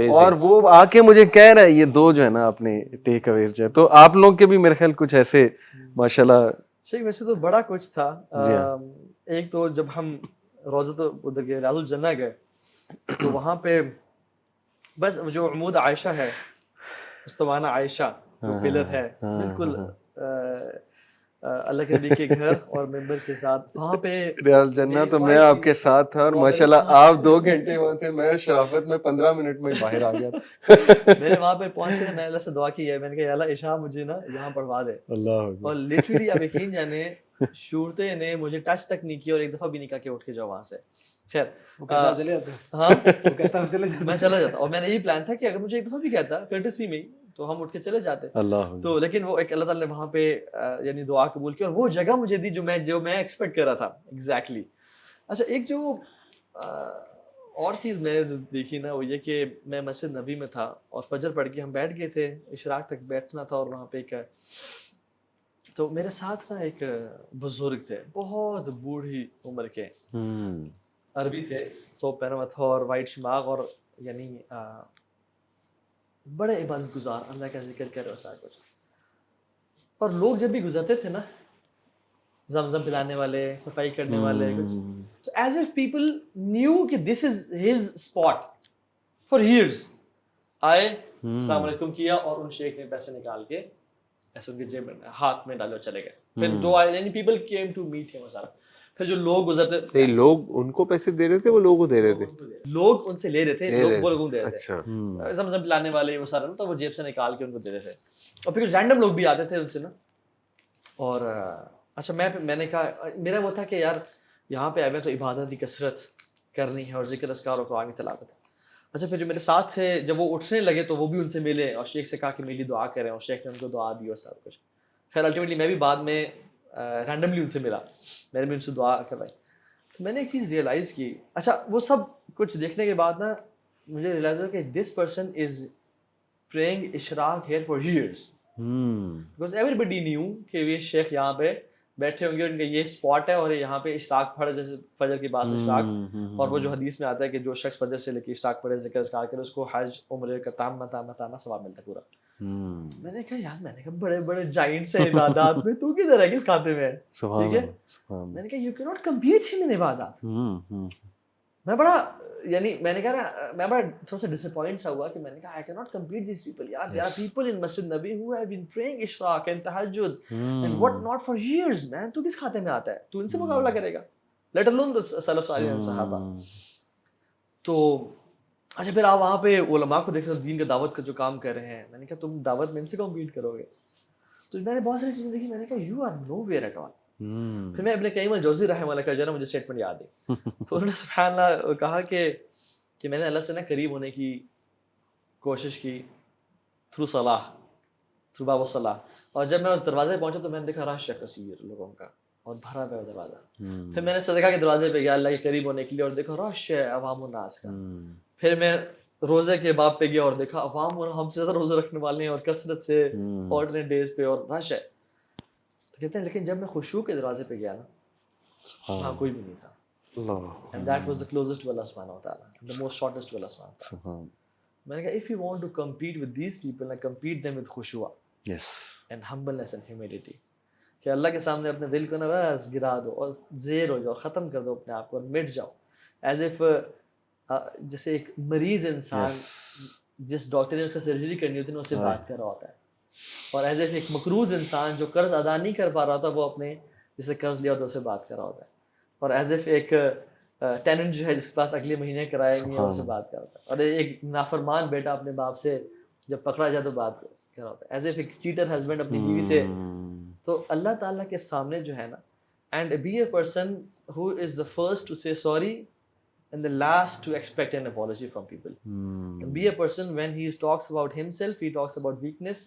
اور وہ آ کے مجھے کہہ رہا ہے یہ 2 جو ہے نا اپنے ٹیک اویز جو ہے. تو آپ لوگ کے بھی میرے خیال کچھ ایسے ماشاءاللہ. شیخ ویسے تو بڑا کچھ تھا. ایک تو جب ہم روضۃ ادھر گئے ریاض الجنہ گئے تو وہاں پہ بس جو عمود عائشہ ہے، استوانہ عائشہ جو پلر ہے بالکل اللہ کے نبی کے گھر اور ممبر کے ساتھ، وہاں پہ ریاض الجنہ تو میں آپ کے ساتھ تھا اور ماشاءاللہ آپ 2 گھنٹے وہاں تھے، میں شرافت میں 15 منٹ میں باہر آ گیا. میں نے وہاں پہ پہنچے، میں اللہ سے دعا کی ہے، میں نے کہا یا اللہ عشاء مجھے نا یہاں پڑھوا دے. اور لٹرلی آپ یقین جانے شورتے نے مجھے ٹچ تک نہیں کیا اور ایک دفعہ بھی نہیں کہا کہ اٹھ کے جاؤ وہاں سے. خیر میں چلا جاتا. اور میں نے یہی پلان تھا کہ اگر مجھے ایک دفعہ بھی کہتا کرٹسی میں تو ہم اٹھ کے چلے جاتے. تو لیکن وہ ایک اللہ تعالیٰ نے وہاں پہ یعنی دعا قبول کی اور وہ جگہ مجھے دی جو میں ایکسپیکٹ کر رہا تھا ایگزیکٹلی. اچھا ایک جو اور چیز میں نے جو دیکھی نا وہ یہ کہ میں مسجد نبی میں تھا اور فجر پڑھ کے ہم بیٹھ گئے تھے، اشراق تک بیٹھنا تھا. اور وہاں پہ ایک تو میرے ساتھ نا ایک بزرگ تھے, بہت بوڑھی عمر کے, عربی تھے, تو پہنا تھا اور وائٹ شماغ, اور یعنی بڑے عبادت گزار, اللہ کا ذکر کر رہے ہو سارا کچھ. اور لوگ جب بھی گزرتے تھے نا, زمزم پلانے والے, صفائی کرنے والے کچھ, تو ایز اف پیپل نیو کہ this is his spot for years, آئے السلام علیکم کیا, اور ان شیخ نے پیسے نکال کے ایسے ان کے جیب میں ہاتھ میں ڈالے اور چلے گئے. پھر دو آئے, یعنی پیپل کیم ٹو میٹ ہم سارا. پھر جو لوگ گزرتے, نہیں لوگ ان کو پیسے دے رہے تھے, وہ لوگوں کو دے رہے تھے, لوگ ان سے لے رہے تھے, لوگ وہ لوگوں کو دے رہے تھے. اچھا زمزم پلانے والے وہ سارا, تو وہ جیب سے نکال کے ان کو دے رہے تھے. اور پھر رینڈم لوگ بھی آتے تھے ان سے نا. اور اچھا میں نے کہا, میرا وہ تھا کہ یار یہاں پہ آئے تو عبادت کی کثرت کرنی ہے اور ذکر اذکار اور قرآن کی تلاوت ہے. اچھا پھر جو میرے ساتھ تھے جب وہ اٹھنے لگے تو وہ بھی ان سے ملے اور شیخ سے کہا کہ میری دعا کریں, اور شیخ نے ان کو دعا دی اور سب کچھ. خیر الٹیمیٹلی میں بھی بعد میں رینڈملی ان سے ملا, میں نے بھی ان سے دعا کروائی. تو میں نے ایک چیز ریئلائز کی, اچھا وہ سب کچھ دیکھنے کے بعد نا مجھے ریئلائز ہوا کہ this person is praying Ishraq here for years, because everybody knew کہ یہ شیخ یہاں پہ بیٹھے ہوں گے, ان کا یہ اسپاٹ ہے, اور یہاں پہ اشراق پڑھے, جیسے فجر کے بعد اشراق, اور وہ جو حدیث میں آتا ہے کہ جو شخص فجر سے لے کے اشراق پڑھے, ذکر اذکار کرے, اس کو حج عمرے کا تامہ ثواب ملتا ہے پورا. میں نے کہا یار, میں نے کہا بڑے بڑے جائنٹس ہیں عبادات میں, تو کدھر ہے, کس کھاتے میں ہے, ٹھیک ہے. میں نے کہا یو کی ناٹ کمپیٹ ہم ان عبادات. میں بڑا یعنی میں نے کہا نا, میں بڑا تھوڑا سا ڈس اپوائنٹ سا ہوا کہ میں نے کہا آئی کی ناٹ کمپیٹ دیز پیپل. یار دیر آر پیپل ان مسجد نبی ہو ہیو بین پریئنگ اشراق اینڈ تہجد and what not for years man. تو کس کھاتے میں آتا ہے, تو ان سے مقابلہ کرے گا, لیٹ الون دی سلف صالح صحابہ. تو اچھا پھر آپ وہاں پہ علماء کو دیکھ رہے ہو دین کا دعوت کا جو کام کر رہے ہیں. میں نے کہا تم دعوت میں ان سے کمپیٹ کرو گے. تو میں نے بہت ساری چیزیں دیکھی, میں نے کہا you are nowhere at all. پھر میں ابن قیم الجوزی رحمہ اللہ کا جو ہے نا مجھے اسٹیٹمنٹ یاد ہے, تو انہوں نے سبحان اللہ کہا کہ میں نے اللہ سے نا قریب ہونے کی کوشش کی تھرو صلاح, تھرو باب الصلاح. اور جب میں اس دروازے پہنچا تو میں نے دیکھا رش کثیر لوگوں کا اور بھرا ہوا دروازہ. پھر میں نے صدقہ کے دروازے پہ گیا اللہ کے قریب ہونے کے لیے, اور دیکھا رش ہے عوام الناس کا. پھر میں روزے کے باب پہ گیا اور دیکھا عوام ہم سے زیادہ روزے رکھنے والے ہیں اور کثرت سے آلٹرنیٹ ڈیز پہ, اور رش ہے. تو کہتے ہیں لیکن جب میں خشوع کے دروازے پہ گیا نا, وہاں کوئی بھی نہیں تھا. And that was the closest to Allah subhanahu wa ta'ala, the most shortest to Allah subhanahu wa ta'ala. میں نے کہا if you want to compete with these people, like compete them with khushu' and humbleness and humility, کہ اللہ کے سامنے اپنے دل کو نا بس گرا دو اور زیر ہو جاؤ, ختم کر دو اپنے آپ کو اور مٹ جاؤ, ایز اف جیسے ایک مریض انسان جس ڈاکٹر نے اس کا سرجری کرنی ہوتی ہے اس سے بات کر رہا ہوتا ہے, اور ایز اف ایک مقروض انسان جو قرض ادا نہیں کر پا رہا ہوتا وہ اپنے جسے قرض لیا ہوتا ہے اس سے بات کر رہا ہوتا ہے, اور ایز اف ایک ٹیننٹ جو ہے جس کے پاس اگلے مہینے کرایہ نہیں ہے اس سے بات کر رہا ہوتا ہے, اور ایک نافرمان بیٹا اپنے باپ سے جب پکڑا جائے تو بات کر رہا ہوتا ہے, ایز اف ایک چیٹر ہسبینڈ اپنی بیوی سے. تو اللہ تعالیٰ کے سامنے جو ہے نا, and be a person who is the first to سے sorry and the last to expect an apology from people. And be a person when he talks about himself, he talks about weakness,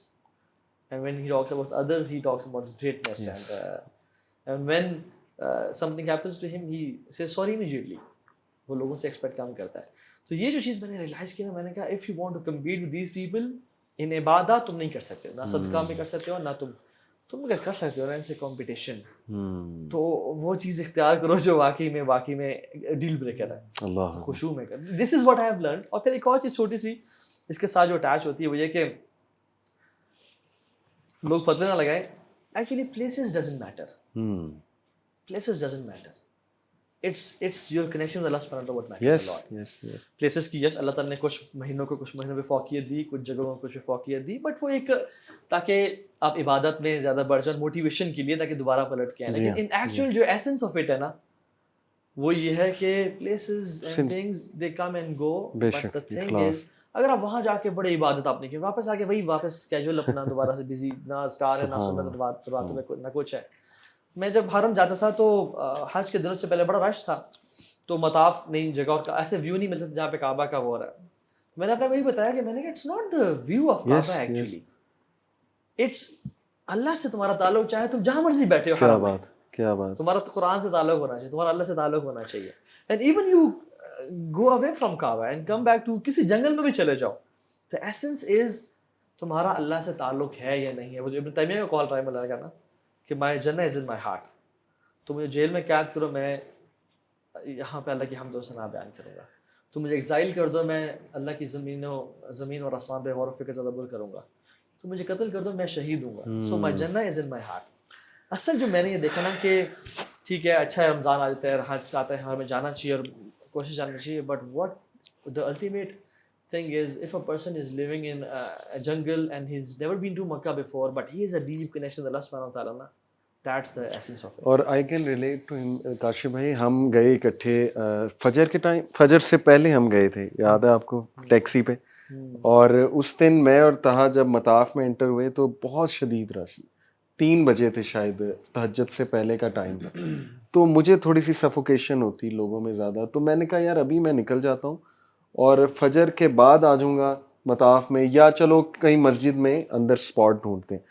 and when he talks about others, he talks about greatness. And when something happens to him, he says sorry immediately. وہ لوگوں سے ایکسپیکٹ کام کرتا ہے. تو یہ جو چیز میں نے ریئلائز کیا, میں نے کہا if you want to compete with these people in عبادات تم نہیں کر سکتے, نہ صدقہ میں کر سکتے ہو, نہ تم اگر کر سکتے ہو نا ان سے کمپٹیشن, تو وہ چیز اختیار کرو جو واقعی میں ڈیل بریکر ہے. اللہ خشوع میں کر, this is what I have learned. اور پھر ایک اور چیز چھوٹی سی اس کے ساتھ جو اٹیچ ہوتی ہے وہ یہ کہ لوگ فتوے نہ لگائیں, actually places doesn't matter, it's your connection with Allah subhanahu wa ta'ala what matters a lot. Places کی yes اللہ تعالیٰ نے کچھ مہینوں پہ فوقیت دی, کچھ جگہوں کو کچھ فوقیت دی, بٹ وہ ایک تاکہ آپ عبادت میں زیادہ بڑھ جائیں, موٹیویشن کے لیے تاکہ دوبارہ پلٹ کے آئیں. لیکن ان ایکچوئل جو ایسنس آف اٹ ہے نا وہ یہ ہے کہ places and things they come and go, but the thing is اگر آپ وہاں جا کے بڑی عبادت آپ نے کی, واپس آ کے وہی واپس کیجول اپنا دوبارہ سے بزی, نہ اذکار ہے نہ سنت راتب نہ کچھ ہے. میں جب حرم جاتا تھا تو حج کے دنوں سے پہلے بڑا رش تھا, تو مطاف نہیں جگہ اور ایسے ویو نہیں ملتا جہاں پہ کعبہ کا وہ رہا ہے. میں نے اپنا وہی بتایا کہ میں نے کہا it's not the view of کعبہ, ایکچولی اٹس اللہ سے تمہارا تعلق, چاہے تم جہاں مرضی بیٹھے ہو حرم میں, کیا بات, تمہارا قرآن سے تعلق ہونا چاہیے, تمہارا اللہ سے تعلق ہونا چاہیے. And even you go away from Kaaba and come back to کسی جنگل میں بھی چلے جاؤ, دا ایسنس از تمہارا اللہ سے تعلق ہے یا نہیں ہے. وہ جو ابن تیمیہ کا قول رحمہ اللہ کا نا, کہ مائی جنہ از ان مائی ہارٹ. تو مجھے جیل میں قید کرو، میں یہاں پہ اللہ کی حمد و ثنا بیان کروں گا. تو مجھے ایگزائل کر دو، میں اللہ کی زمین اور آسمان پہ غور و فکر تدبر کروں گا. تو مجھے قتل کر دو، میں شہید ہوں گا. سو مائی جنہ از ان مائی ہارٹ. اصل جو میں نے یہ دیکھا نا کہ ٹھیک ہے اچھا ہے رمضان آ جاتا ہے، حج آتا ہے، ہمیں جانا چاہیے اور کوشش جانا چاہیے، but what the ultimate thing is, if a person is living in a jungle and he's never been to Makkah before, but he has a deep connection with Allah subhanahu wa ta'ala, that's the essence of it. اور آئی کین ریلیٹ ٹو ہم. کاشف بھائی ہم گئے اکٹھے فجر کے ٹائم، فجر سے پہلے ہم گئے تھے، یاد ہے آپ کو، ٹیکسی پہ. اور اس دن میں اور طہا جب مطاف میں انٹر ہوئے تو بہت شدید رش، 3 بجے تھے شاید، تہجد سے پہلے کا ٹائم تھا. تو مجھے تھوڑی سی سفوکیشن ہوتی لوگوں میں زیادہ، تو میں نے کہا یار ابھی میں نکل جاتا ہوں اور فجر کے بعد آ جاؤں گا مطاف میں، یا چلو کہیں مسجد میں اندر اسپاٹ ڈھونڈتے ہیں.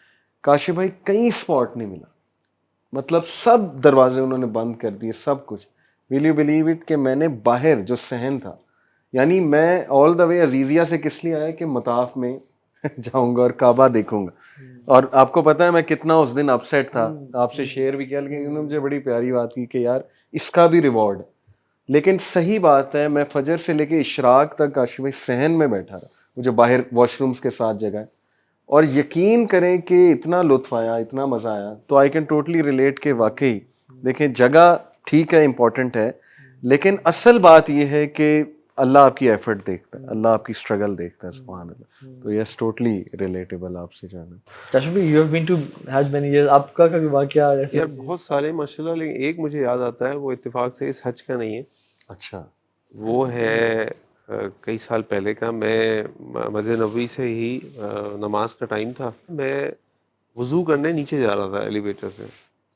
کاشف بھائی کہیں اسپاٹ نہیں ملا، مطلب سب دروازے انہوں نے بند کر دیے، سب کچھ. ول یو بلیو اٹ کہ میں نے باہر جو صحن تھا، یعنی میں آل دا وے عزیزیہ سے کس لیے آیا کہ مطاف میں جاؤں گا اور کعبہ دیکھوں گا. اور آپ کو پتہ ہے میں کتنا اس دن اپ سیٹ تھا، آپ سے شیئر بھی کیا، لیکن انہوں نے مجھے بڑی پیاری بات کی کہ یار اس کا بھی ریوارڈ. لیکن صحیح بات ہے، میں فجر سے لے کے اشراق تک کاشف بھائی صحن میں بیٹھا رہا، مجھے باہر واش رومز کے ساتھ جگہ ہے، اور یقین کریں کہ اتنا لطف آیا، اتنا مزہ آیا. تو آئی کین ٹوٹلی ریلیٹ کہ واقعی دیکھیں جگہ ٹھیک ہے امپورٹنٹ ہے، لیکن اصل بات یہ ہے کہ اللہ آپ کی ایفرٹ دیکھتا ہے، اللہ آپ کی اسٹرگل دیکھتا ہے. سبحان اللہ. تو یس ٹوٹلی ریلیٹیبل آپ سے جانا. کاشف بھائی you have been to Hajj many years, آپ کا کبھی واقعہ ایسے؟ یار بہت سارے ماشاء اللہ، لیکن ایک مجھے یاد آتا ہے، وہ اتفاق سے اس حج کا نہیں ہے. اچھا. وہ ہے کئی سال پہلے کا. میں مسجد نبوی سے ہی نماز کا ٹائم تھا، میں وضو کرنے نیچے جا رہا تھا ایلیویٹر سے.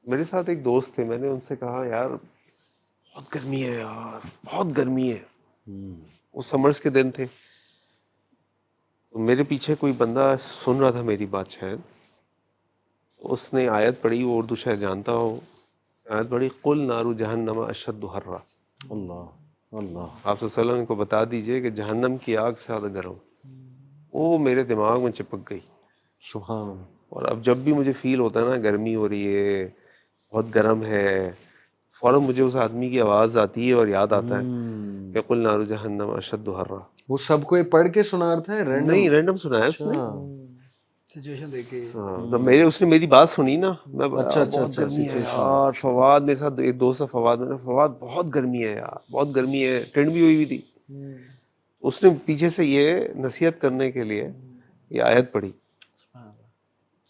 میرے ساتھ ایک دوست تھے، میں نے ان سے کہا یار بہت گرمی ہے یار، بہت گرمی ہے. وہ سمرز کے دن تھے. میرے پیچھے کوئی بندہ سن رہا تھا میری بات شاید، اس نے آیت پڑھی، وہ اردو شاید جانتا ہو. آیت پڑھی قل نار جہنم اشد حرا. اللہ اللہ. آپ صلی اللہ علیہ وسلم کو بتا دیجئے کہ جہنم کی آگ سے زیادہ گرم. وہ میرے دماغ میں چپک گئی. سبحان اللہ. اور اب جب بھی مجھے فیل ہوتا ہے نا گرمی ہو رہی ہے، بہت گرم ہے، فوراً مجھے اس آدمی کی آواز آتی ہے اور یاد آتا ہے کہ قل نار جہنم اشد حرا. وہ سب کو یہ پڑھ کے سنا رہا تھا رینڈم؟ نہیں، رینڈم سنایا اس نے. سچویشن دیکھ کے. تو اس نے میری بات سنی نا، میں اچھا بہت گرمی ہے یار. فواد میرے ساتھ ایک دوست ہے فواد، میں نے فواد بہت گرمی ہے یار، بہت گرمی ہے. ٹرینڈ بھی ہوئی تھی. اس نے پیچھے سے یہ نصیحت کرنے کے لیے یہ آیت پڑھی.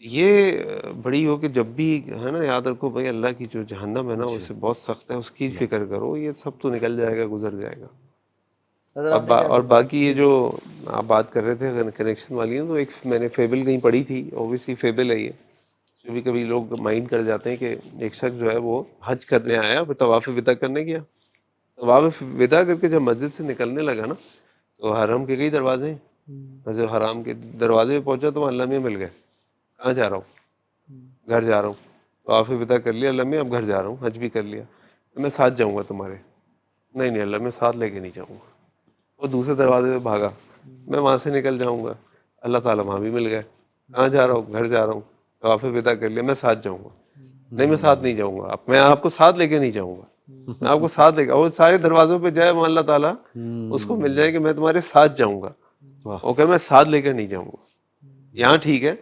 یہ بڑی ہو کہ جب بھی ہے نا یاد رکھو بھائی اللہ کی جو جہنم ہے نا اسے بہت سخت ہے، اس کی فکر کرو. یہ سب تو نکل جائے گا، گزر جائے گا. اور باقی یہ جو آپ بات کر رہے تھے کنیکشن والی، تو ایک میں نے فیبل کہیں پڑھی تھی، اوبیسلی فیبل ہے یہ. کبھی کبھی لوگ مائنڈ کر جاتے ہیں کہ ایک شخص جو ہے وہ حج کرنے آیا، طواف وداع کرنے گیا. طواف وداع کر کے جب مسجد سے نکلنے لگا نا، تو حرم کے کئی دروازے ہیں، مسجد حرام کے دروازے پہ پہنچا تو اللہ میں مل گئے. کہاں جا رہا ہوں؟ گھر جا رہا ہوں. طواف وداع کر لیا اللہ میں، اب گھر جا رہا ہوں. حج بھی کر لیا، میں ساتھ جاؤں گا تمہارے. نہیں اللہ میں ساتھ لے کے نہیں جاؤں گا. وہ دوسرے دروازے پہ بھاگا، میں وہاں سے نکل جاؤں گا. اللہ تعالیٰ وہاں بھی مل گئے. کہاں جا رہا ہوں؟ گھر جا رہا ہوں. طواف وداع کر لیا، میں ساتھ جاؤں گا. نہیں میں ساتھ نہیں جاؤں گا، میں آپ کو ساتھ لے کے نہیں جاؤں گا. میں آپ کو ساتھ لے کے، وہ سارے دروازوں پہ جائے وہاں اللہ تعالیٰ اس کو مل جائے کہ میں تمہارے ساتھ جاؤں گا. وہ کہ میں ساتھ لے کر نہیں جاؤں گا. یہاں ٹھیک ہے،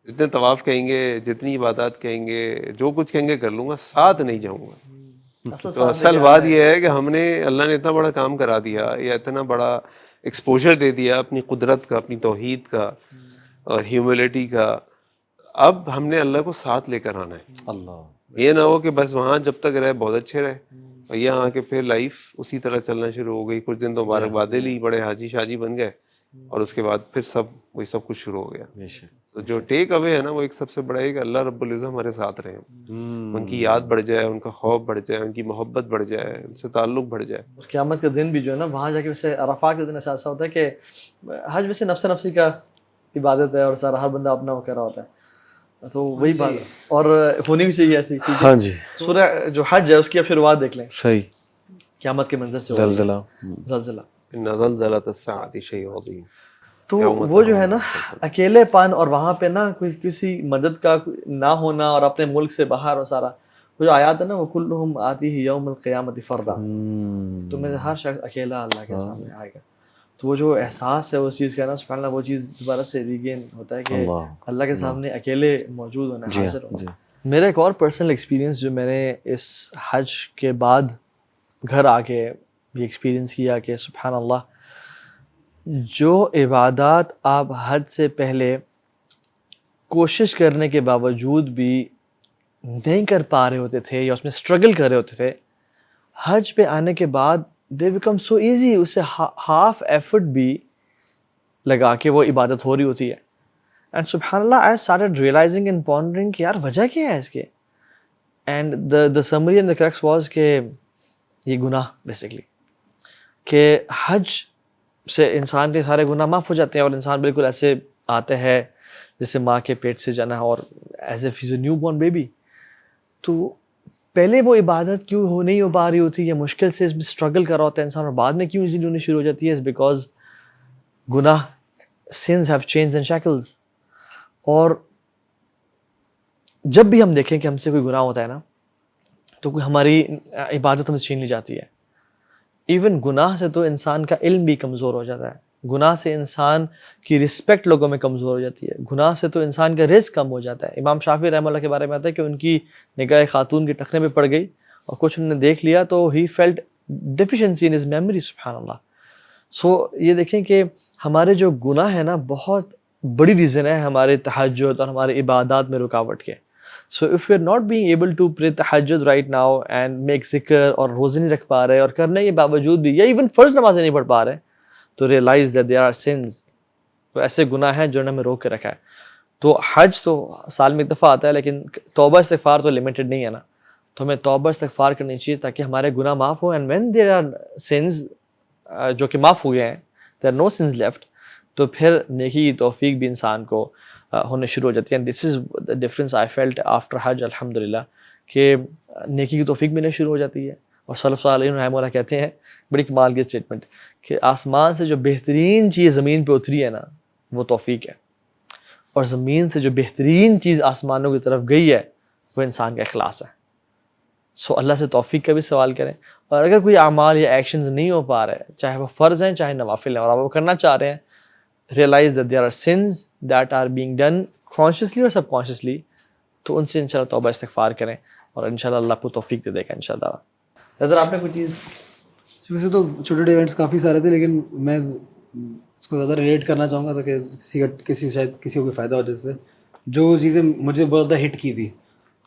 جتنے طواف کہیں گے، جتنی عبادات کہیں گے، جو کچھ کہیں گے کر لوں گا، ساتھ نہیں جاؤں گا. تو اصل بات یہ ہے کہ ہم نے، اللہ نے اتنا بڑا کام کرا دیا، یا اتنا بڑا ایکسپوجر دے دیا اپنی قدرت کا، اپنی توحید کا اور ہیوملٹی کا. اب ہم نے اللہ کو ساتھ لے کر آنا ہے. اللہ. یہ نہ ہو کہ بس وہاں جب تک رہے بہت اچھے رہے، اور یہاں آ کے پھر لائف اسی طرح چلنا شروع ہو گئی. کچھ دن تو مبارکبادیں لی، بڑے حاجی شاجی بن گئے، اور اس کے بعد پھر وہی سب کچھ شروع ہو گیا. تو جو ٹیک اوے ہے نا، وہ ایک سب سے بڑا ہے کہ اللہ رب العزت ہمارے ساتھ رہے، ان کی یاد بڑھ جائے، ان کا خوف بڑھ جائے، ان کی محبت بڑھ جائے، ان سے تعلق بڑھ جائے. قیامت کا دن بھی جو ہے نا، وہاں جا کے ویسے عرفات کے دن ایسا ہوتا ہے کہ حج ویسے نفس نفسی کا عبادت ہے، اور سارا ہر بندہ اپنا وہ کر رہا ہوتا ہے. تو وہی بات، اور ہونی بھی چاہیے ایسی. ہاں جی. سورہ جو حج ہے اس کی اب شروعات دیکھ لیں. صحیح. قیامت کے منظر سے، زلزلہ. زلزلہ. ان زلزلۃ الساعۃ شیء عظیم. تو وہ جو ہے نا اکیلے پن اور وہاں پہ نا کوئی کسی مدد کا نہ ہونا اور اپنے ملک سے باہر اور سارا وہ جو آیات ہے نا وہ کلہم آتی ہی یوم القیامت فردا، تو میں ہر شخص اکیلا اللہ کے سامنے آئے گا. تو وہ جو احساس ہے اس چیز کا نا سبحان اللہ وہ چیز دوبارہ سے ریگین ہوتا ہے کہ اللہ کے سامنے اکیلے موجود ہونا، حاضر ہونا. میرا ایک اور پرسنل ایکسپیرینس جو میں نے اس حج کے بعد گھر آ کے یہ ایکسپیرینس کیا کہ سبحان اللہ جو عبادات آپ حج سے پہلے کوشش کرنے کے باوجود بھی نہیں کر پا رہے ہوتے تھے یا اس میں اسٹرگل کر رہے ہوتے تھے، حج پہ آنے کے بعد دے بیکم سو ایزی. اسے ہاف ایفرٹ بھی لگا کے وہ عبادت ہو رہی ہوتی ہے. اینڈ سبحان اللہ I started realizing and pondering کہ یار وجہ کیا ہے اس کے. And the summary and the crux was کہ یہ گناہ بیسکلی، کہ حج سے انسان کے سارے گناہ معاف ہو جاتے ہیں اور انسان بالکل ایسے آتے ہیں جیسے ماں کے پیٹ سے جانا اور as a phase a new born baby. تو پہلے وہ عبادت کیوں نہیں ہو پا رہی ہوتی یا مشکل سے اس میں اسٹرگل کر رہا ہوتا ہے انسان اور بعد میں کیوں ایزیلی ہونی شروع ہو جاتی ہے، از بیکاز گناہ sins have chains and shackles. اور جب بھی ہم دیکھیں کہ ہم سے کوئی گناہ ہوتا ہے نا تو کوئی ہماری عبادت ہم سے چھین لی جاتی ہے. ایون گناہ سے تو انسان کا علم بھی کمزور ہو جاتا ہے، گناہ سے انسان کی رسپیکٹ لوگوں میں کمزور ہو جاتی ہے، گناہ سے تو انسان کا رزق کم ہو جاتا ہے. امام شافعی رحمہ اللہ کے بارے میں آتا ہے کہ ان کی نگاہ خاتون کے ٹخنے پہ پڑ گئی اور کچھ انہوں نے دیکھ لیا تو he felt deficiency in his memory. سبحان اللہ. سو یہ دیکھیں کہ ہمارے جو گناہ ہے نا بہت بڑی ریزن ہے ہمارے تہجد اور ہمارے عبادات میں رکاوٹ کے. So if you are not being able to pray Tahajjud right now and make ذکر اور روزے نہیں رکھ پا رہے اور کرنے کے باوجود بھی یا ایون فرض نمازیں نہیں پڑھ پا رہے تو realise that there are sins. تو ایسے گناہ ہیں جو نے ہمیں روک کے رکھا ہے. تو حج تو سال میں ایک دفعہ آتا ہے لیکن توبہ استغفار تو لمیٹڈ نہیں ہے نا، تو ہمیں توبہ استغفار کرنی چاہیے تاکہ ہمارے گناہ معاف ہوں. And when there are sins جو کہ معاف ہوئے ہیں، there are no sins left, تو پھر نیکی کی توفیق بھی انسان کو ہونے شروع ہو جاتی ہے. This is the difference I felt after حج الحمدللہ کہ نیکی کی توفیق ملنے شروع ہو جاتی ہے. اور سلف صالحین رحمہ اللہ کہتے ہیں بڑی کمال کی اسٹیٹمنٹ کہ آسمان سے جو بہترین چیز زمین پہ اتری ہے نا وہ توفیق ہے، اور زمین سے جو بہترین چیز آسمانوں کی طرف گئی ہے وہ انسان کا اخلاص ہے. سو اللہ سے توفیق کا بھی سوال کریں. اور اگر کوئی اعمال یا ایکشنز نہیں ہو پا رہے، چاہے وہ فرض ہیں چاہے نوافل ہیں، اور آپ وہ کرنا چاہ رہے ہیں، realize that there are sins that are being done consciously اور سب کانشیسلی، تو ان سے انشاءاللہ توبہ استغفار کریں اور انشاءاللہ اللہ کو توفیق دے دے گا انشاءاللہ. نظر آپ نے کوئی چیز؟ ویسے تو چھوٹے چھوٹے ایونٹس کافی سارے تھے لیکن میں اس کو زیادہ ریلیٹ کرنا چاہوں گا تاکہ شاید کسی کو کوئی فائدہ ہو. جیسے جو چیزیں مجھے بہت زیادہ ہٹ کی تھی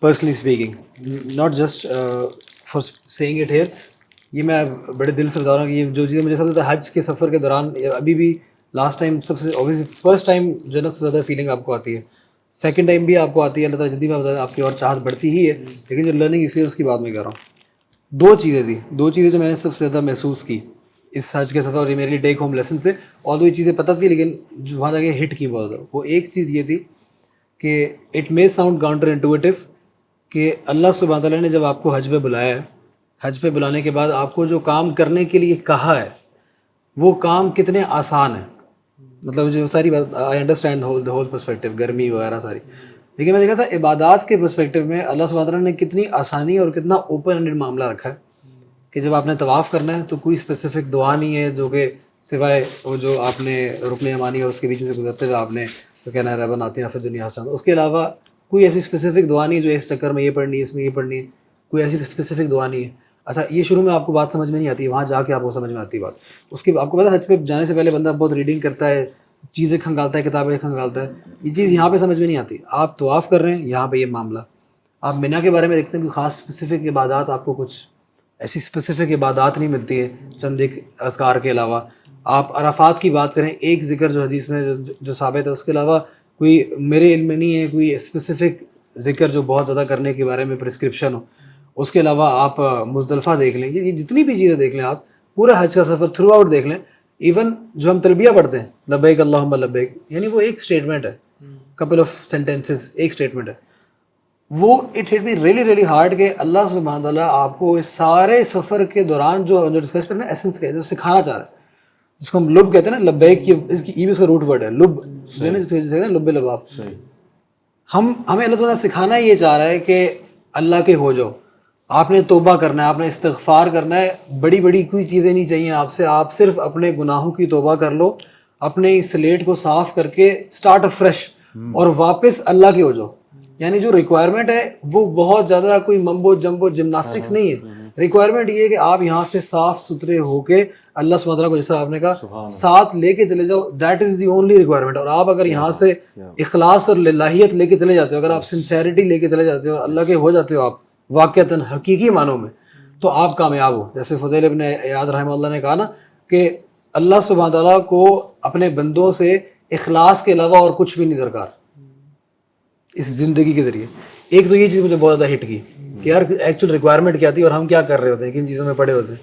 personally speaking, not just for seeing it here, یہ میں بڑے دل سے بتا رہا ہوں کہ یہ جو چیزیں مجھے سب سے حج کے سفر کے دوران ابھی بھی لاسٹ ٹائم سب سے اوبیسلی فرسٹ ٹائم جو نا سب سے زیادہ فیلنگ آپ کو آتی ہے، سیکنڈ ٹائم بھی آپ کو آتی ہے، اللہ تعالیٰ جتنی بار آپ کی اور چاہت بڑھتی ہی ہے، لیکن جو لرننگ اس لیے اس کی بات میں کر رہا ہوں. دو چیزیں جو میں نے سب سے زیادہ محسوس کی اس حج کے سفر، اور یہ میرے لیے ٹیک ہوم لیسنس تھے. اور دو چیزیں پتہ تھی لیکن جو وہاں جا کے ہٹ کی بہت زیادہ، وہ ایک چیز یہ تھی کہ اٹ مے ساؤنڈ کاؤنٹر انٹویٹیو کہ اللہ سبحانہ تعالیٰ نے جب آپ کو حج پہ بلایا ہے، حج پہ بلانے کے بعد آپ کو جو کام کرنے کے لیے کہا ہے وہ کام کتنے آسان ہیں. مطلب جو ساری بات I understand the whole perspective, گرمی وغیرہ ساری، لیکن میں دیکھا تھا عبادات کے پرسپیکٹیو میں اللہ سبحانہ تعالیٰ نے کتنی آسانی اور کتنا اوپن اینڈڈ معاملہ رکھا ہے کہ جب آپ نے طواف کرنا ہے تو کوئی اسپیسیفک دعا نہیں ہے جو کہ سوائے وہ جو آپ نے رکن یمانی اور اس کے بیچ میں سے گزرتے ہوئے آپ نے جو کہنا ہے ربنا آتنا فی الدنیا حسنہ، اس کے علاوہ کوئی ایسی اسپیسیفک دعا نہیں ہے جو اس چکر میں یہ پڑھنی ہے، اس میں یہ پڑھنی ہے، کوئی ایسی اسپیسیفک دعا نہیں ہے. اچھا یہ شروع میں آپ کو بات سمجھ میں نہیں آتی، وہاں جا کے آپ کو سمجھ میں آتی ہے بات. اس کی آپ کو پتہ ہے حج پہ جانے سے پہلے بندہ بہت ریڈنگ کرتا ہے، چیزیں کھنگالتا ہے، کتابیں کھنگالتا ہے، یہ چیز یہاں پہ سمجھ میں نہیں آتی. آپ طواف کر رہے ہیں یہاں پہ یہ معاملہ، آپ منیٰ کے بارے میں دیکھتے ہیں کہ خاص اسپیسیفک عبادات آپ کو کچھ ایسی اسپیسیفک عبادات نہیں ملتی ہے چند ایک اذکار کے علاوہ. آپ عرفات کی بات کریں، ایک ذکر جو حدیث میں جو ثابت ہے، اس کے علاوہ کوئی میرے علم میں نہیں ہے کوئی اسپیسیفک ذکر جو بہت زیادہ کرنے کے بارے میں پرسکرپشن ہو. اس کے علاوہ آپ مزدلفہ دیکھ لیں، یہ جتنی بھی چیزیں دیکھ لیں، آپ پورا حج کا سفر تھرو آؤٹ دیکھ لیں. ایون جو ہم تلبیہ پڑھتے ہیں لبیک اللہم لبیک، یعنی وہ ایک اسٹیٹمنٹ ہے، کپل آف سینٹینسز، ایک اسٹیٹمنٹ ہے. وہ it hit me really really hard کہ اللہ سبحانہ تعالیٰ آپ کو اس سارے سفر کے دوران جو ڈسکس کرنا ہے ایسنس کا ہے، جو سکھانا چاہ رہا ہے، جس کو ہم لب کہتے ہیں نا, لبیک کی اس کی اس کا روٹ ورڈ ہے لب, جو ہے نا جسے نا لب لباب. ہمیں اللہ تعالیٰ سکھانا یہ چاہ رہا ہے کہ اللہ کے ہو جاؤ, آپ نے توبہ کرنا ہے, آپ نے استغفار کرنا ہے, بڑی بڑی کوئی چیزیں نہیں چاہیے آپ سے, آپ صرف اپنے گناہوں کی توبہ کر لو, اپنے سلیٹ کو صاف کر کے اسٹارٹ افریش اور واپس اللہ کے ہو جاؤ. یعنی جو ریکوائرمنٹ ہے وہ بہت زیادہ کوئی ممبو جمبو جمناسٹکس نہیں ہے. ریکوائرمنٹ یہ ہے کہ آپ یہاں سے صاف ستھرے ہو کے اللہ سبحانہ وتعالیٰ کو, جیسا آپ نے کہا, ساتھ لے کے چلے جاؤ. That is the only requirement. اور آپ اگر یہاں سے اخلاص اور للہیت لے کے چلے جاتے ہو, اگر آپ سنسیئرٹی لے کے چلے جاتے ہو, اللہ کے ہو جاتے ہو آپ واقعتاً حقیقی معنوں میں, تو آپ کامیاب ہو. جیسے فضیل ابن عیاض رحمہ اللہ نے کہا نا کہ اللہ سبحانہ تعالیٰ کو اپنے بندوں سے اخلاص کے علاوہ اور کچھ بھی نہیں درکار اس زندگی کے ذریعے. ایک تو یہ چیز مجھے بہت زیادہ ہٹ کی کہ یار ایکچوئل ریکوائرمنٹ کیا تھی اور ہم کیا کر رہے ہوتے ہیں, کن چیزوں میں پڑے ہوتے ہیں.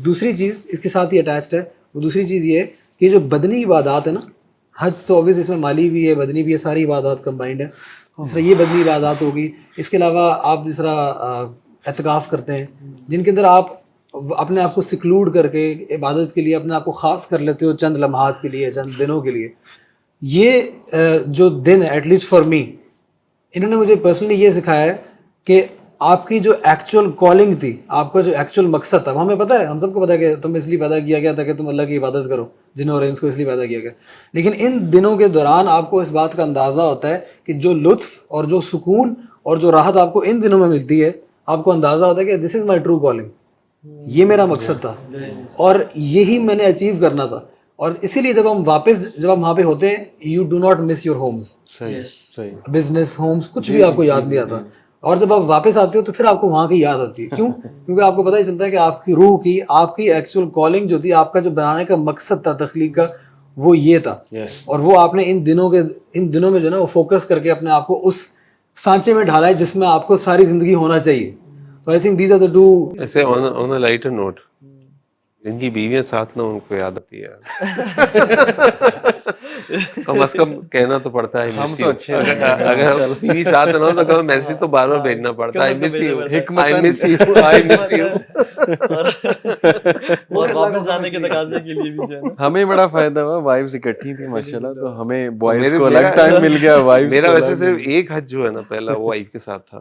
دوسری چیز اس کے ساتھ ہی اٹیچڈ ہے, وہ دوسری چیز یہ ہے کہ جو بدنی عبادات ہے نا, حج تو اوبیس اس میں مالی بھی ہے, بدنی بھی ہے, ساری عبادات کمبائنڈ ہے. جس طرح یہ بدنی عبادات ہوگی, اس کے علاوہ آپ جس طرح اعتکاف کرتے ہیں, جن کے اندر آپ اپنے آپ کو سکلوڈ کر کے عبادت کے لیے اپنے آپ کو خاص کر لیتے ہو چند لمحات کے لیے, چند دنوں کے لیے. یہ جو دن ہے, ایٹ لیسٹ فار می, انہوں نے مجھے پرسنلی یہ سکھایا ہے کہ آپ کی جو ایکچوئل کالنگ تھی, آپ کا جو ایکچوئل مقصد تھا, وہ ہمیں پتہ ہے, ہم سب کو پتہ ہے کہ تم اس لیے پیدا کیا گیا تھا کہ تم اللہ کی عبادت کرو, جنوں اور انس کو اس لیے پیدا کیا گیا. لیکن ان دنوں کے دوران آپ کو اس بات کا اندازہ ہوتا ہے کہ جو لطف اور جو سکون اور جو راحت آپ کو ان دنوں میں ملتی ہے, آپ کو اندازہ ہوتا ہے کہ this is my true calling, یہ میرا مقصد تھا اور یہی میں نے اچیو کرنا تھا. اور اسی لیے جب ہم وہاں پہ ہوتے ہیں, you do not miss your homes, business, homes, کچھ بھی آپ کو یاد نہیں آتا. اور جب آپ واپس آتے ہو تو پھر آپ کو وہاں کی یاد آتی ہے. کیوں؟ کیونکہ آپ کو پتہ ہی چلتا ہے کہ آپ کی روح کی, آپ کی ایکچوئل کالنگ جو تھی, آپ کا جو بنانے کا مقصد تھا تخلیق کا, وہ یہ تھا. اور وہ آپ نے ان دنوں میں جو ہے نا وہ فوکس کر کے اپنے آپ کو اس سانچے میں ڈھالا ہے جس میں آپ کو ساری زندگی ہونا چاہیے. تو I think these are the two. ایسے آن اے لائٹر نوٹ, جن کی بیویاں ساتھ نہ ان کو یاد آتی ہے, کم از کم کہنا تو پڑتا ہے ہم تو اچھے اگر بیوی ساتھ نہ ہو تو کم میسج تو بار بار بھیجنا پڑتا ہے, I miss you, I miss you, I miss you. اور واپس جانے کے تقاضے کے لیے بھی جو ہے نا, ہمیں بڑا فائدہ ہوا, وائفز اکٹھی تھی ماشاءاللہ, تو ہمیں بوائز کو الگ ٹائم مل گیا, وائفز میرا ویسے صرف ایک حج جو ہے نا پہلا وہ وائف کے ساتھ تھا,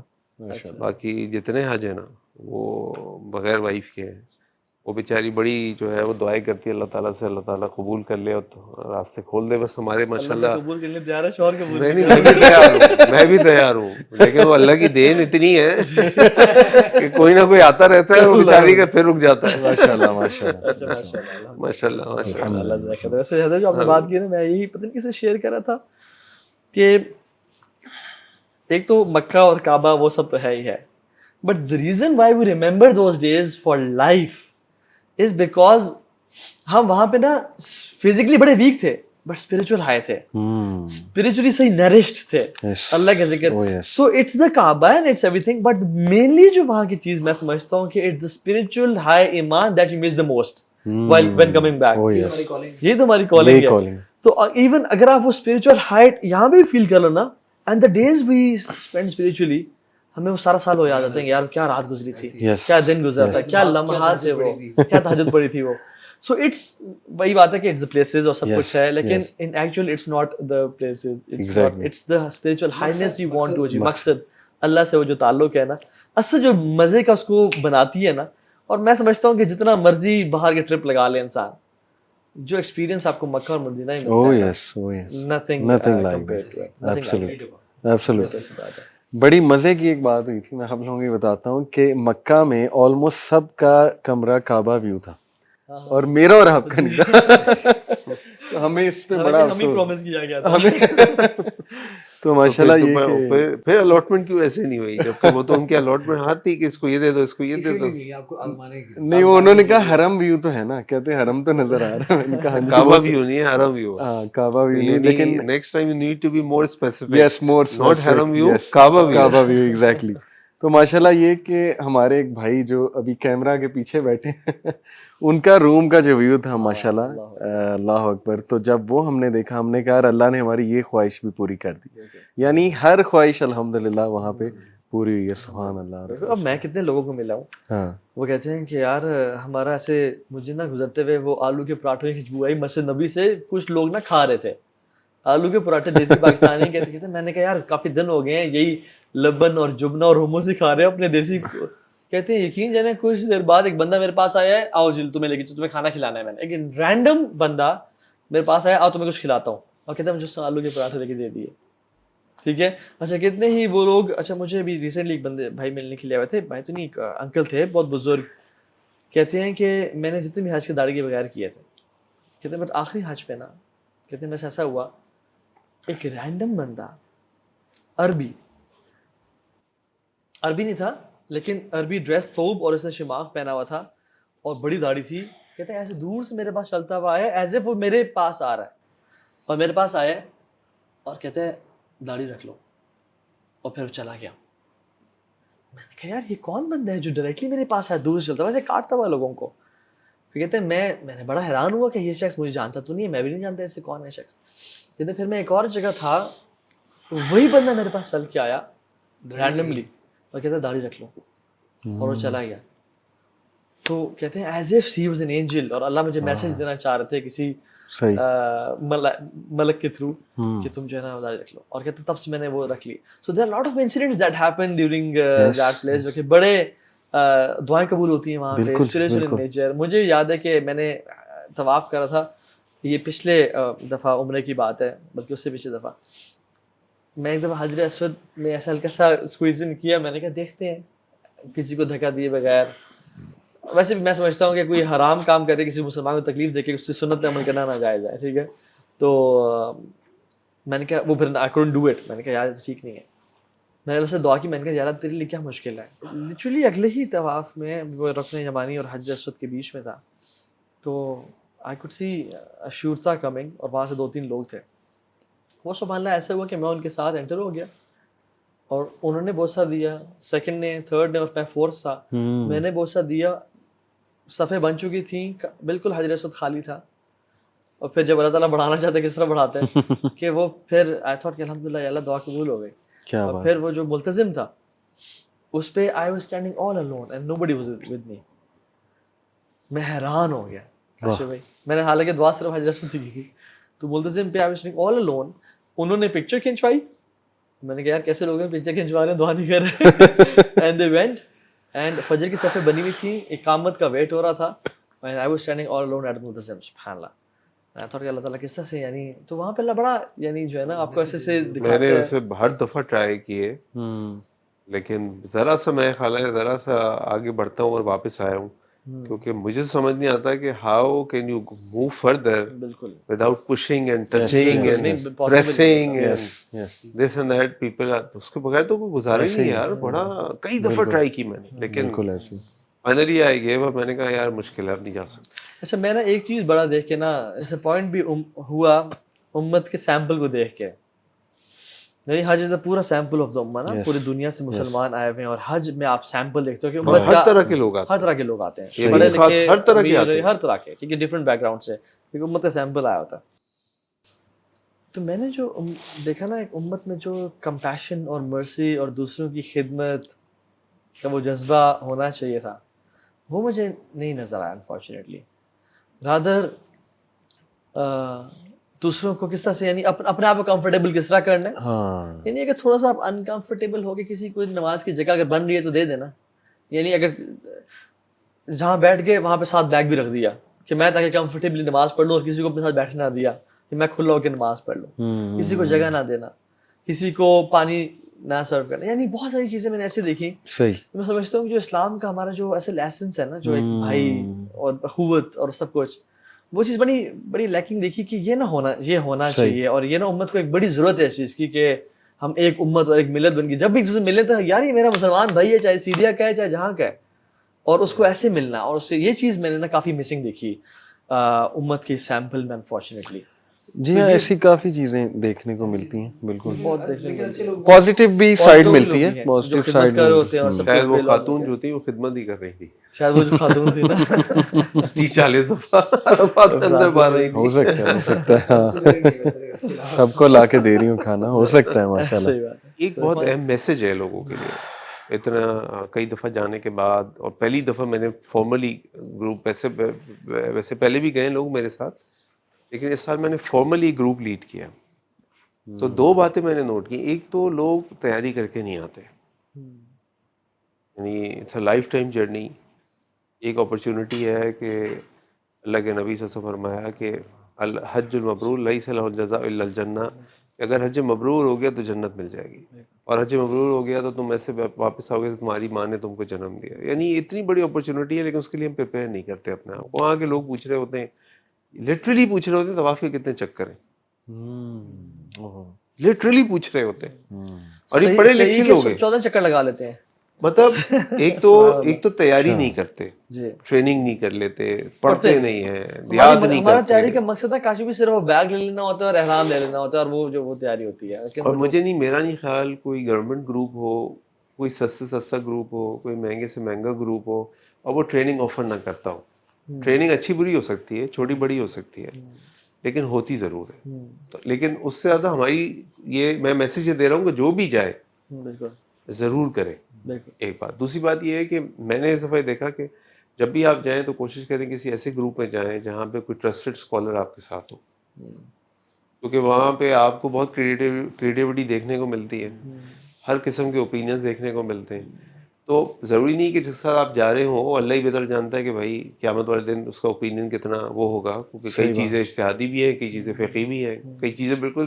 باقی جتنے حج ہیں نا وہ بغیر وائف کے ہیں. وہ بیچاری بڑی جو ہے وہ دعائیں کرتی ہے اللہ تعالیٰ سے, اللہ تعالیٰ قبول کر لے اور راستے کھول دے. بس ہمارے ماشاءاللہ قبول کرنے تیار ہے, شوہر قبول میں بھی تیار ہوں, لیکن وہ اللہ کی دین اتنی ہے کہ کوئی نہ کوئی آتا رہتا ہے, وہ بیچاری کا پھر رک جاتا ہے. ماشاءاللہ ماشاءاللہ ماشاءاللہ ماشاءاللہ. ویسے حضرت جو آپ نے بات کی نا, میں یہی پتہ نہیں کس سے شیئر کر رہا تھا کہ ایک تو مکہ اور کعبہ وہ سب تو ہے ہی ہے, but the reason why we remember those days for life is because ہم وہاں پہ نا فزیکلی بڑے ویک تھے بٹ اسپرچل ہائی تھے, اسپرچولی صحیح نرشڈ تھے اللہ کے ذکر. So it's the Kaaba and it's everything, but mainly جو وہاں کی چیز میں سمجھتا ہوں کہ اٹس دا اسپرچل ہائی ایمان that you miss the most when coming back. یہ تو ہماری کالنگ ہے. تو ایون اگر آپ وہ اسپرچل ہائٹ یہاں بھی فیل کر لو نا, and the days we spend spiritually, ہمیں وہ سارا سال ہو یاد آتے ہیں یار کیا رات گزری تھی, کیا دن گزرا تھا, کیا لمحات تھے وہ, کیا تہجد پڑی تھی وہ. سو اٹس وہی بات ہے کہ اٹس دا پلیسز اور سب کچھ ہے, لیکن in actual it's not the places, it's the spiritual highness you want to achieve. مقصد اللہ سے وہ جو تعلق ہے نا, اصل جو مزے کا اس کو بناتی ہے نا. اور میں سمجھتا ہوں کہ جتنا مرضی باہر کے ٹرپ لگا لے انسان, جو ایکسپیرینس آپ کو مکہ اور مدینہ ہی ملتا ہے, nothing like that. بڑی مزے کی ایک بات ہوئی تھی, میں آپ لوگوں کو بتاتا ہوں کہ مکہ میں آلموسٹ سب کا کمرہ کعبہ ویو تھا اور میرا اور آپ کا نہیں تھا. ہمیں اس پہ بڑا پرومس کیا گیا تھا. تو ماشاءاللہ یہ پھر الاٹمنٹ کیوں ایسے نہیں ہوئی, جبکہ وہ تو ان کی الاٹمنٹ ہاتھ تھی کہ اس کو یہ دے دو, اس کو یہ دے دو. نہیں, وہ انہوں نے کہا حرم ویو تو ہے نا, کہتے حرم تو نظر آ رہا ہے, کعبہ ویو نہیں ہے, حرم ویو. ہاں کعبہ ویو نہیں, لیکن next time you need to be more specific. Yes more, not Haram view, Kaaba view exactly. تو ماشاءاللہ یہ کہ ہمارے ایک بھائی جو ابھی کیمرہ کے پیچھے بیٹھے ہیں, ان کا روم کا جو ویو تھا ماشاءاللہ, اللہ اکبر. تو جب وہ ہم نے دیکھا, ہم نے کہا اللہ نے ہماری یہ خواہش بھی پوری کر دی. یعنی ہر خواہش الحمدللہ وہاں پہ پوری ہوئی ہے. سبحان اللہ. اب میں کتنے لوگوں کو ملا ہوں, ہاں وہ کہتے ہیں کہ یار ہمارا ایسے, مجھے نا گزرتے ہوئے وہ آلو کے پراٹھے کی خوشبو آئی مسجد نبی سے, کچھ لوگ نا کھا رہے تھے آلو کے پراٹھے دیسی پاکستانی. کہتے میں نے کہا یار کافی دن ہو گئے ہیں یہی لبن اور جبنا اور ہموس ہی کھا رہے ہیں اپنے دیسی. کہتے ہیں یقین جانے کچھ دیر بعد ایک بندہ میرے پاس آیا ہے, آؤ جی تمہیں لے کے تمہیں کھانا کھلانا ہے. میں نے ایک رینڈم بندہ میرے پاس آیا, آؤ تمہیں کچھ کھلاتا ہوں, اور کہتا ہے مجھے آلو کے پراٹھے لے کے دے دیے. ٹھیک ہے, اچھا کتنے ہی وہ لوگ. اچھا مجھے ابھی ریسنٹلی ایک بندے بھائی ملنے کے لیے آئے تھے, بھائی تو نہیں انکل تھے بہت بزرگ. کہتے ہیں کہ میں نے جتنے بھی حج کے داڑھی کے بغیر کیے تھے, کہتے ہیں بٹ آخری حج پہ نا, کہتے ہیں میرے سے ایسا ہوا ایک رینڈم بندہ عربی نہیں تھا لیکن عربی ڈریس ثوب اور اس نے شماغ پہنا ہوا تھا اور بڑی داڑھی تھی. کہتے ہیں ایسے دور سے میرے پاس چلتا ہوا آیا ایز اف وہ میرے پاس آ رہا ہے, اور میرے پاس آیا اور کہتے ہیں داڑھی رکھ لو, اور پھر چلا گیا. میں نے کہا یار یہ کون بندہ ہے جو ڈائریکٹلی میرے پاس آیا, دور سے چلتا ہوا ایسے کاٹتا ہوا لوگوں کو. پھر کہتے ہیں میں نے بڑا حیران ہوا کہ یہ شخص مجھے جانتا تو نہیں ہے, میں بھی نہیں جانتا ایسے کون ہے شخص. کہتے ہیں پھر میں ایک اور جگہ تھا, وہی بندہ میرے پاس چل کے آیا رینڈملی اور کہتا ہے داڑھی رکھ لو, اور وہ چلا گیا. تو کہتے ہیں as if he was an angel, اور اللہ مجھے میسج دینا چاہ رہے تھے کسی ملک کے تھرو کہ تم جو ہے نا داڑھی رکھ لو. اور کہتے تب سے میں نے وہ رکھ لی. So there are lot of incidents that happen during that place, جو کہ بڑے دعائیں قبول ہوتی ہیں وہاں پہ, اسپریچول ان نیچر. مجھے یاد ہے کہ میں نے طواف کرا تھا, یہ پچھلے دفعہ عمرے کی بات ہے, بلکہ اس سے پچھلے دفعہ میں ایک دفعہ حجر اسود میں ایسا ہلکا سا اسکویزن کیا. میں نے کہا دیکھتے ہیں کسی کو دھکا دیے بغیر. ویسے بھی میں سمجھتا ہوں کہ کوئی حرام کام کرے کسی مسلمان کو تکلیف دے کے اس کی سنت پہ عمل کرنا ناجائز ہے. ٹھیک ہے, تو میں نے کہا وہ پھر I couldn't do it. میں نے کہا یار ٹھیک نہیں ہے. میں نے اللہ سے دعا کی, میں نے کہا یار تیرے لیے کیا مشکل ہے. لٹرلی اگلے ہی طواف میں وہ رکن یمانی اور حجر اسود کے بیچ میں تھا, تو I could see شورتا کمنگ, اور وہاں سے 2-3 لوگ تھے. وہ سبحان اللہ ایسا ہوا کہ میں ان کے ساتھ انٹر ہو گیا, اور انہوں نے بوسہ دیا, سیکنڈ نے, تھرڈ نے, اور میں فورتھ تھا. میں نے بوسہ دیا, صفیں بن چکی تھیں, بالکل حجر اسود خالی تھا. اور پھر جب اللہ تعالیٰ بڑھانا چاہتے کس طرح بڑھاتے ہیں کہ وہ پھر آئی تھاٹ کہ الحمدللہ اللہ دعا قبول ہو گئی. اور پھر وہ جو ملتزم تھا اس پہ آئی was standing all alone and nobody was with me. میں حیران ہو گیا کاشف بھائی, میں نے حالانکہ دعا صرف حجر اسود کی تھی, تو ملتزم پہ آئی واز اسٹینڈنگ آل الون. انہوں نے پکچر کھنچوائی, میں نے کہا یار کیسے لوگ ہیں پکچر کھنچوا رہے ہیں, دعا نہیں کر رہے. اینڈ دے وینٹ, اینڈ فجر کی صفیں بنی ہوئی تھیں, اقامت کا ویٹ ہو رہا تھا, and I was standing all alone at ملتزم. سبحان اللہ, میں تھوڑا اللہ تعالیٰ کس طرح سے, یعنی تو وہاں پہ اللہ بڑا یعنی جو ہے نا آپ کو ایسے سے دکھاتا ہے. میں نے اسے ہر دفعہ ٹرائی کیے, لیکن ذرا سا میں خیال ہے ذرا سا آگے بڑھتا ہوں اور واپس آیا ہوں, کیونکہ مجھے سمجھ نہیں آتا کہ how can you move further بالکل without pushing and touching and pressing and this and that. People اس کے بغیر تو کوئی گزارا ہی نہیں یار. بڑا کئی دفعہ ٹرائی کی میں نے, لیکن فائنلی آئی گیو اپ. میں نے کہا یار مشکل ہے, اب نہیں جا سکتا. اچھا میں نا ایک چیز بڑا دیکھ کے نا ڈس اپوائنٹ بھی ہوا امت کے سیمپل کو دیکھ کے. یعنی حج از دا پورا سیمپل آف دا امہ نا, پوری دنیا سے مسلمان آئے ہوئے ہیں, اور حج میں آپ سیمپل دیکھتے ہو کہ امت ہر طرح کے لوگ آتے ہیں, ہر طرح کے لوگ آتے ہیں, یہ پڑھے خاص لکھے, ہر طرح کے آتے ہیں, ہر طرح کے, ٹھیک ہے, ڈفرینٹ بیک گراؤنڈ سے, کیونکہ امت کا سیمپل آیا ہوتا ہے. تو میں نے جو دیکھا نا ایک امت میں جو کمپیشن اور مرسی اور دوسروں کی خدمت کا وہ جذبہ ہونا چاہیے تھا, وہ مجھے نہیں نظر آیا انفارچونیٹلی. رادر دوسروں کو کس طرح سے, یعنی اپنے آپ کو کمفرٹیبل کس طرح کرنا ہے. یعنی اگر تھوڑا سا آپ انکمفرٹیبل ہو کے کسی کو نماز کی جگہ اگر بن رہی ہے تو دے دینا. یعنی اگر جہاں بیٹھ گئے وہاں پہ ساتھ بیگ بھی رکھ دیا کہ میں تاکہ کمفرٹیبلی نماز پڑھ لوں, اور کسی کو اپنے ساتھ بیٹھنے نہ دیا کہ میں کھلا ہو کے نماز پڑھ لوں. کسی کو جگہ نہ دینا, کسی کو پانی نہ سرو کرنا. یعنی بہت ساری چیزیں میں نے ایسے دیکھی. صحیح, میں سمجھتا ہوں کہ جو اسلام کا ہمارا جو ایسے لیسنس ہے نا, جو ایک بھائی اور اخوت اور سب کچھ, وہ چیز بڑی لیکنگ دیکھی کہ یہ ہونا چاہیے. اور یہ نا امت کو ایک بڑی ضرورت ہے اس چیز کی کہ ہم ایک امت اور ایک ملت بن گئی. جب بھی ایک دوسرے سے ملے تو یار یہ میرا مسلمان بھائی ہے, چاہے سیدھیا کا ہے چاہے جہاں کا ہے, اور اس کو ایسے ملنا. اور اس سے یہ چیز میں نے نا کافی مسنگ دیکھی امت کی سیمپل میں انفارچونیٹلی. جی ہاں, ایسی کافی چیزیں دیکھنے کو ملتی ہیں, بالکل بہت دیکھنے کو پازیٹیو بھی سائڈ ملتی ہے, پازیٹیو سائڈ ہوتے ہیں. اور سب شاید وہ خاتون جو تھی وہ خدمت ہی کر رہی تھی, شاید وہ جو خاتون تھی نا 30-40 دفعہ عرفات اندر بار رہی تھی. ہو سکتا ہے سب کو لا کے دے رہی ہوں کھانا, ہو سکتا ہے ماشاء اللہ. ایک بہت اہم میسج ہے لوگوں کے لیے اتنا کئی دفعہ جانے کے بعد، اور پہلی دفعہ میں نے فارملی گروپ، ویسے پہلے بھی گئے لوگ میرے ساتھ، لیکن اس سال میں نے فارملی گروپ لیڈ کیا. تو 2 باتیں میں نے نوٹ کی. ایک تو لوگ تیاری کر کے نہیں آتے، یعنی it's a lifetime journey. ایک اپرچونٹی ہے کہ اللہ کے نبی صلی اللہ علیہ وسلم فرمایا کہ الحج المبرور لیس لہ الجزاء الا الجنہ، کہ اگر حج مبرور ہو گیا تو جنت مل جائے گی، اور حج مبرور ہو گیا تو تم ایسے واپس آؤ گے تو تمہاری ماں نے تم کو جنم دیا. یعنی اتنی بڑی اپرچونٹی ہے، لیکن اس کے لیے ہم پریپیئر نہیں کرتے اپنے آپ. وہاں کے لوگ پوچھ رہے ہوتے ہیں، لٹرلی پوچھ رہے ہوتے ہیں طواف کے کتنے چکر ہیں، لٹرلی پوچھ رہے ہوتے ہیں. اور یہ پڑھے لکھے لوگ ہیں، 14 چکر لگا لیتے ہیں. مطلب ایک تو تیاری نہیں کرتے، ٹریننگ نہیں کر لیتے، پڑھتے نہیں ہیں، یاد نہیں ہمارا کرتے. تیاری کا مقصد ہے کاشی بھی صرف وہ بیگ لے لینا ہوتا ہے اور احرام لے لینا ہوتا ہے، اور وہ جو وہ تیاری ہوتی ہے. اور مجھے نہیں، میرا نہیں خیال کوئی گورنمنٹ گروپ ہو، کوئی سستے سستا گروپ ہو، کوئی مہنگے سے مہنگا گروپ ہو، اور وہ ٹریننگ آفر نہ کرتا ہو. ٹریننگ اچھی بری ہو سکتی ہے، چھوٹی بڑی ہو سکتی ہے، لیکن ہوتی ضرور ہے. لیکن اس سے زیادہ ہماری یہ میں میسیج یہ دے رہا ہوں کہ جو بھی جائے ضرور کرے. ایک بات. دوسری بات یہ ہے کہ میں نے اس دفعہ دیکھا کہ جب بھی آپ جائیں تو کوشش کریں کسی ایسے گروپ میں جائیں جہاں پہ کوئی ٹرسٹڈ اسکالر آپ کے ساتھ ہو، کیونکہ وہاں پہ آپ کو بہت کریٹیوٹی دیکھنے کو ملتی ہے، ہر قسم کے اوپینینز دیکھنے کو ملتے ہیں. تو ضروری نہیں کہ جس کے ساتھ آپ جا رہے ہوں اللہ ہی بہتر جانتا ہے کہ بھائی قیامت والے دن اس کا اوپینین کتنا وہ ہوگا، کیونکہ کئی چیزیں اجتہادی بھی ہیں، کئی چیزیں فقہی بھی ہیں، کئی چیزیں بالکل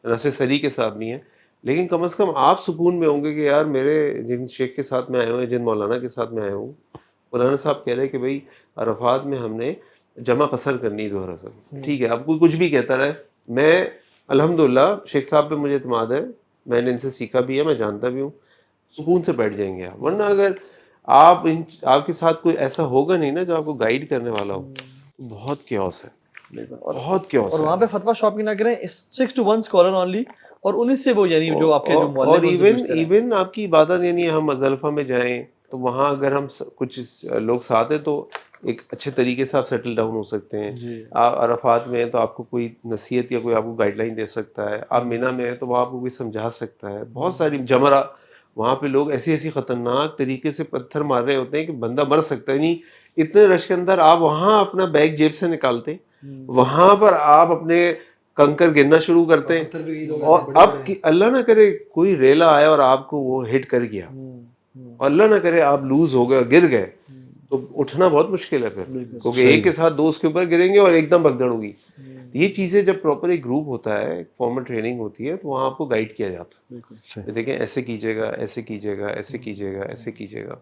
نص سری کے ساتھ بھی ہیں. لیکن کم از کم آپ سکون میں ہوں گے کہ یار میرے جن شیخ کے ساتھ میں آئے ہوئے ہیں، جن مولانا کے ساتھ میں آیا ہوں، مولانا صاحب کہہ رہے ہیں کہ بھائی عرفات میں ہم نے جمع قصر کرنی ظہر اثر. ٹھیک ہے، اب کوئی کچھ بھی کہتا رہے، میں الحمدللہ شیخ صاحب پہ مجھے اعتماد ہے، میں نے ان سے سیکھا بھی ہے، میں جانتا بھی ہوں، سکون سے بیٹھ جائیں گے آپ. ورنہ اگر آپ کے ساتھ کوئی ایسا ہوگا نہیں نا جو آپ کو گائیڈ کرنے والا ہو، بہت کیوس ہے، بہت کیوس ہے. اور وہاں پہ فتویٰ شاپنگ نہ کریں، 6 to 1 اسکالر اونلی، اور انہیں سے وہ یعنی جو آپ کے جو اور ایون آپ کی عبادت، یعنی ہم مزدلفہ میں جائیں تو وہاں اگر ہم کچھ لوگ ساتھ ہیں تو ایک اچھے طریقے سے آپ سیٹل ڈاؤن ہو سکتے ہیں. آپ عرفات میں ہیں تو آپ کو کوئی نصیحت یا کوئی آپ کو گائیڈ لائن دے سکتا ہے. آپ مینا میں ہیں تو وہ آپ کو کوئی سمجھا سکتا ہے. بہت ساری جمرہ، وہاں پہ لوگ ایسی خطرناک طریقے سے پتھر مار رہے ہوتے ہیں کہ بندہ مر سکتا ہے. نہیں اتنے رش کے اندر آپ وہاں اپنا بیگ جیب سے نکالتے، وہاں پر آپ اپنے کنکر گرنا شروع کرتے ہیں، اور اب اللہ نہ کرے کوئی ریلا آیا اور آپ کو وہ ہٹ کر گیا، اور اللہ نہ کرے آپ لوز ہو گئے، گر گئے، تو اٹھنا بہت مشکل ہے پھر، کیونکہ ایک کے ساتھ 2 اس کے اوپر گریں گے اور ایک دم بھگدڑ ہوگی. یہ چیزیں جب پراپر ایک گروپ ہوتا ہے، فارمل ٹریننگ ہوتی ہے، تو وہاں آپ کو گائیڈ کیا جاتا ہے. دیکھیں ایسے کیجیے گا، ایسے کیجیے گا، ایسے کیجیے گا، ایسے کیجیے گا.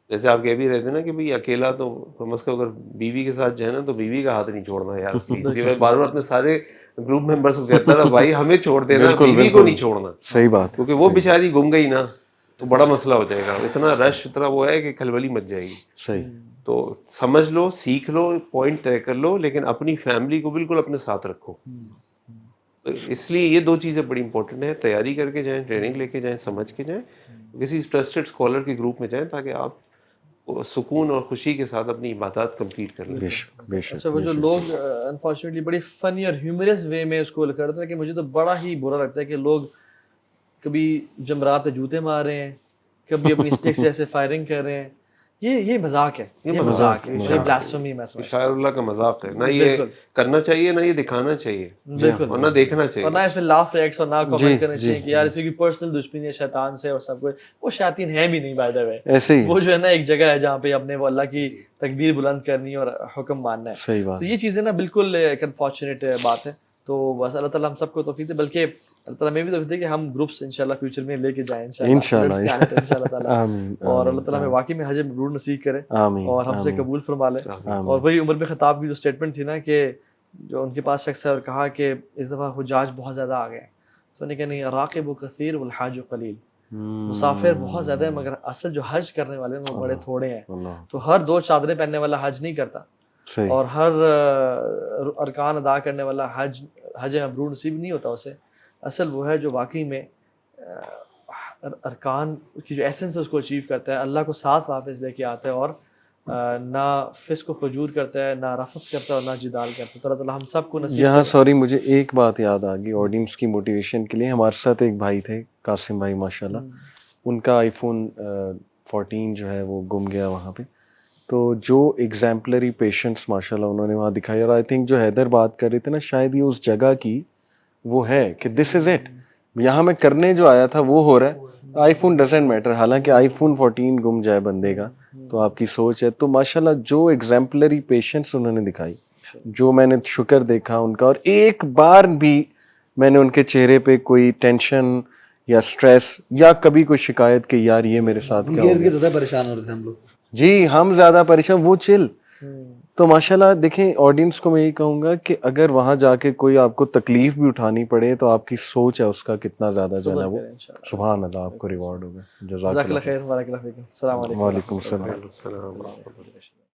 جیسے آپ کہہ بھی رہتے نا کہ بھائی اکیلا تو کم از کم اگر بیوی کے ساتھ جائے نا تو بیوی کا ہاتھ نہیں چھوڑنا یار پلیز. یہ میں بار بار اپنے سارے گروپ ممبرس کو کہتا تھا بھائی ہمیں چھوڑ دینا، بیوی کو نہیں چھوڑنا. صحیح بات، کیونکہ وہ بیچاری گم گئی نا تو بڑا مسئلہ ہو جائے گا. اتنا رش، اتنا وہ ہے کہ کھلبلی مچ جائے گی. صحیح. تو سمجھ لو، سیکھ لو، پوائنٹ طے کر لو، لیکن اپنی فیملی کو بالکل اپنے ساتھ رکھو. تو اس لیے یہ 2 چیزیں بڑی امپورٹنٹ ہیں. تیاری کر کے جائیں، ٹریننگ لے کے جائیں، سمجھ کے جائیں، کسی ٹرسٹڈ اسکالر کے گروپ میں جائیں تاکہ آپ سکون اور خوشی کے ساتھ اپنی عبادات کمپلیٹ کر لیں. اچھا، وہ جو لوگ انفارچونیٹلی بڑی فنی اور ہیومرس وے میں اس کو کرتے ہیں کہ مجھے تو بڑا ہی برا لگتا ہے کہ لوگ کبھی جمرات جوتے مار رہے ہیں، کبھی اپنی اسٹک سے ایسے فائرنگ کر رہے ہیں. یہ مذاق ہے، یہ مذاق ہے، یہ بلاسفیمی میں سمجھتا ہوں. شاعر اللہ کا مذاق ہے. نہ یہ کرنا چاہیے، نہ یہ دکھانا چاہیے، بالکل، اور نہ دیکھنا چاہیے، اور نہ اس میں لاف ریکٹس اور نہ کمنٹ کرنے چاہیے کہ یار اس کی پرسنل دشمنی ہے شیطان سے اور سب کچھ. وہ شیاطین ہیں بھی نہیں بائی دا وے، ایسے ہی وہ جو ہے نا ایک جگہ ہے جہاں پہ اپنے وہ اللہ کی تکبیر بلند کرنی اور حکم ماننا ہے. صحیح بات. تو یہ چیزیں نا بالکل ایک انفارچونیٹ بات ہے. تو بس اللہ تعالیٰ ہم سب کو توفیق دے، بلکہ اللہ تعالیٰ میں بھی توفیق دے کہ ہم گروپس انشاءاللہ فیوچر میں لے کے جائیں انشاءاللہ تعالیٰ. اور اللہ تعالیٰ ہمیں واقعی میں حج مبرور نصیب کرے اور ہم سے قبول فرما لے. اور وہی عمر بن خطاب کی جو اسٹیٹمنٹ تھی نا کہ جو ان کے پاس شخص ہے اور کہا کہ اس دفعہ حجاج بہت زیادہ آ گئے ہیں، تو انہیں کہا نہیں، راقب کثیر والحاج قلیل. مسافر بہت زیادہ ہے مگر اصل جو حج کرنے والے ہیں وہ بڑے تھوڑے ہیں. تو ہر 2 چادریں پہننے والا حج نہیں کرتا، اور ہر ارکان ادا کرنے والا حج مبرور نصیب نہیں ہوتا اسے. اصل وہ ہے جو واقعی میں ارکان کی جو ایسنس ہے اس کو اچیو کرتا ہے، اللہ کو ساتھ واپس لے کے آتا ہے، اور نہ فسق و فجور کرتا ہے، نہ رفث کرتا ہے، اور نہ جدال کرتا ہے. تو اللہ تعالیٰ ہم سب کو نصیب یہاں سوری مجھے ایک بات یاد آ گئی آڈینس کی موٹیویشن کے لیے. ہمارے ساتھ ایک بھائی تھے، قاسم بھائی، ماشاءاللہ. ان کا آئی فون 14 جو ہے وہ گم گیا وہاں پہ. تو جو ایگزامپلری پیشنس ماشاء اللہ انہوں نے وہاں دکھائی, اور آئی تھنک جو حیدر بات کر رہے تھے نا, شاید یہ اس جگہ کی وہ ہے کہ دس از اٹ, یہاں میں کرنے جو آیا تھا وہ ہو رہا ہے. آئی فون ڈزنٹ میٹر, حالانکہ آئی فون 14 گم جائے بندے کا تو آپ کی سوچ ہے. تو ماشاء اللہ جو ایگزامپلری پیشنس انہوں نے دکھائی, جو میں نے شکر دیکھا ان کا, اور ایک بار بھی میں نے ان کے چہرے پہ کوئی ٹینشن یا اسٹریس یا کبھی کوئی شکایت کہ یار یہ میرے ساتھ ان کیا کے ہو ارد گیا. گرد زیادہ پریشان ہو رہے تھے ہم لوگ. جی ہم زیادہ پریشان, وہ چل. تو ماشاءاللہ دیکھیں آڈینس کو میں یہی کہوں گا کہ اگر وہاں جا کے کوئی آپ کو تکلیف بھی اٹھانی پڑے تو آپ کی سوچ ہے اس کا کتنا زیادہ جو ہے نا وہ سبحان اللہ آپ کو ریوارڈ ہوگا. جزاک اللہ خیر. بارک اللہ فیکم. السلام علیکم. وعلیکم السلام. السلام علیکم.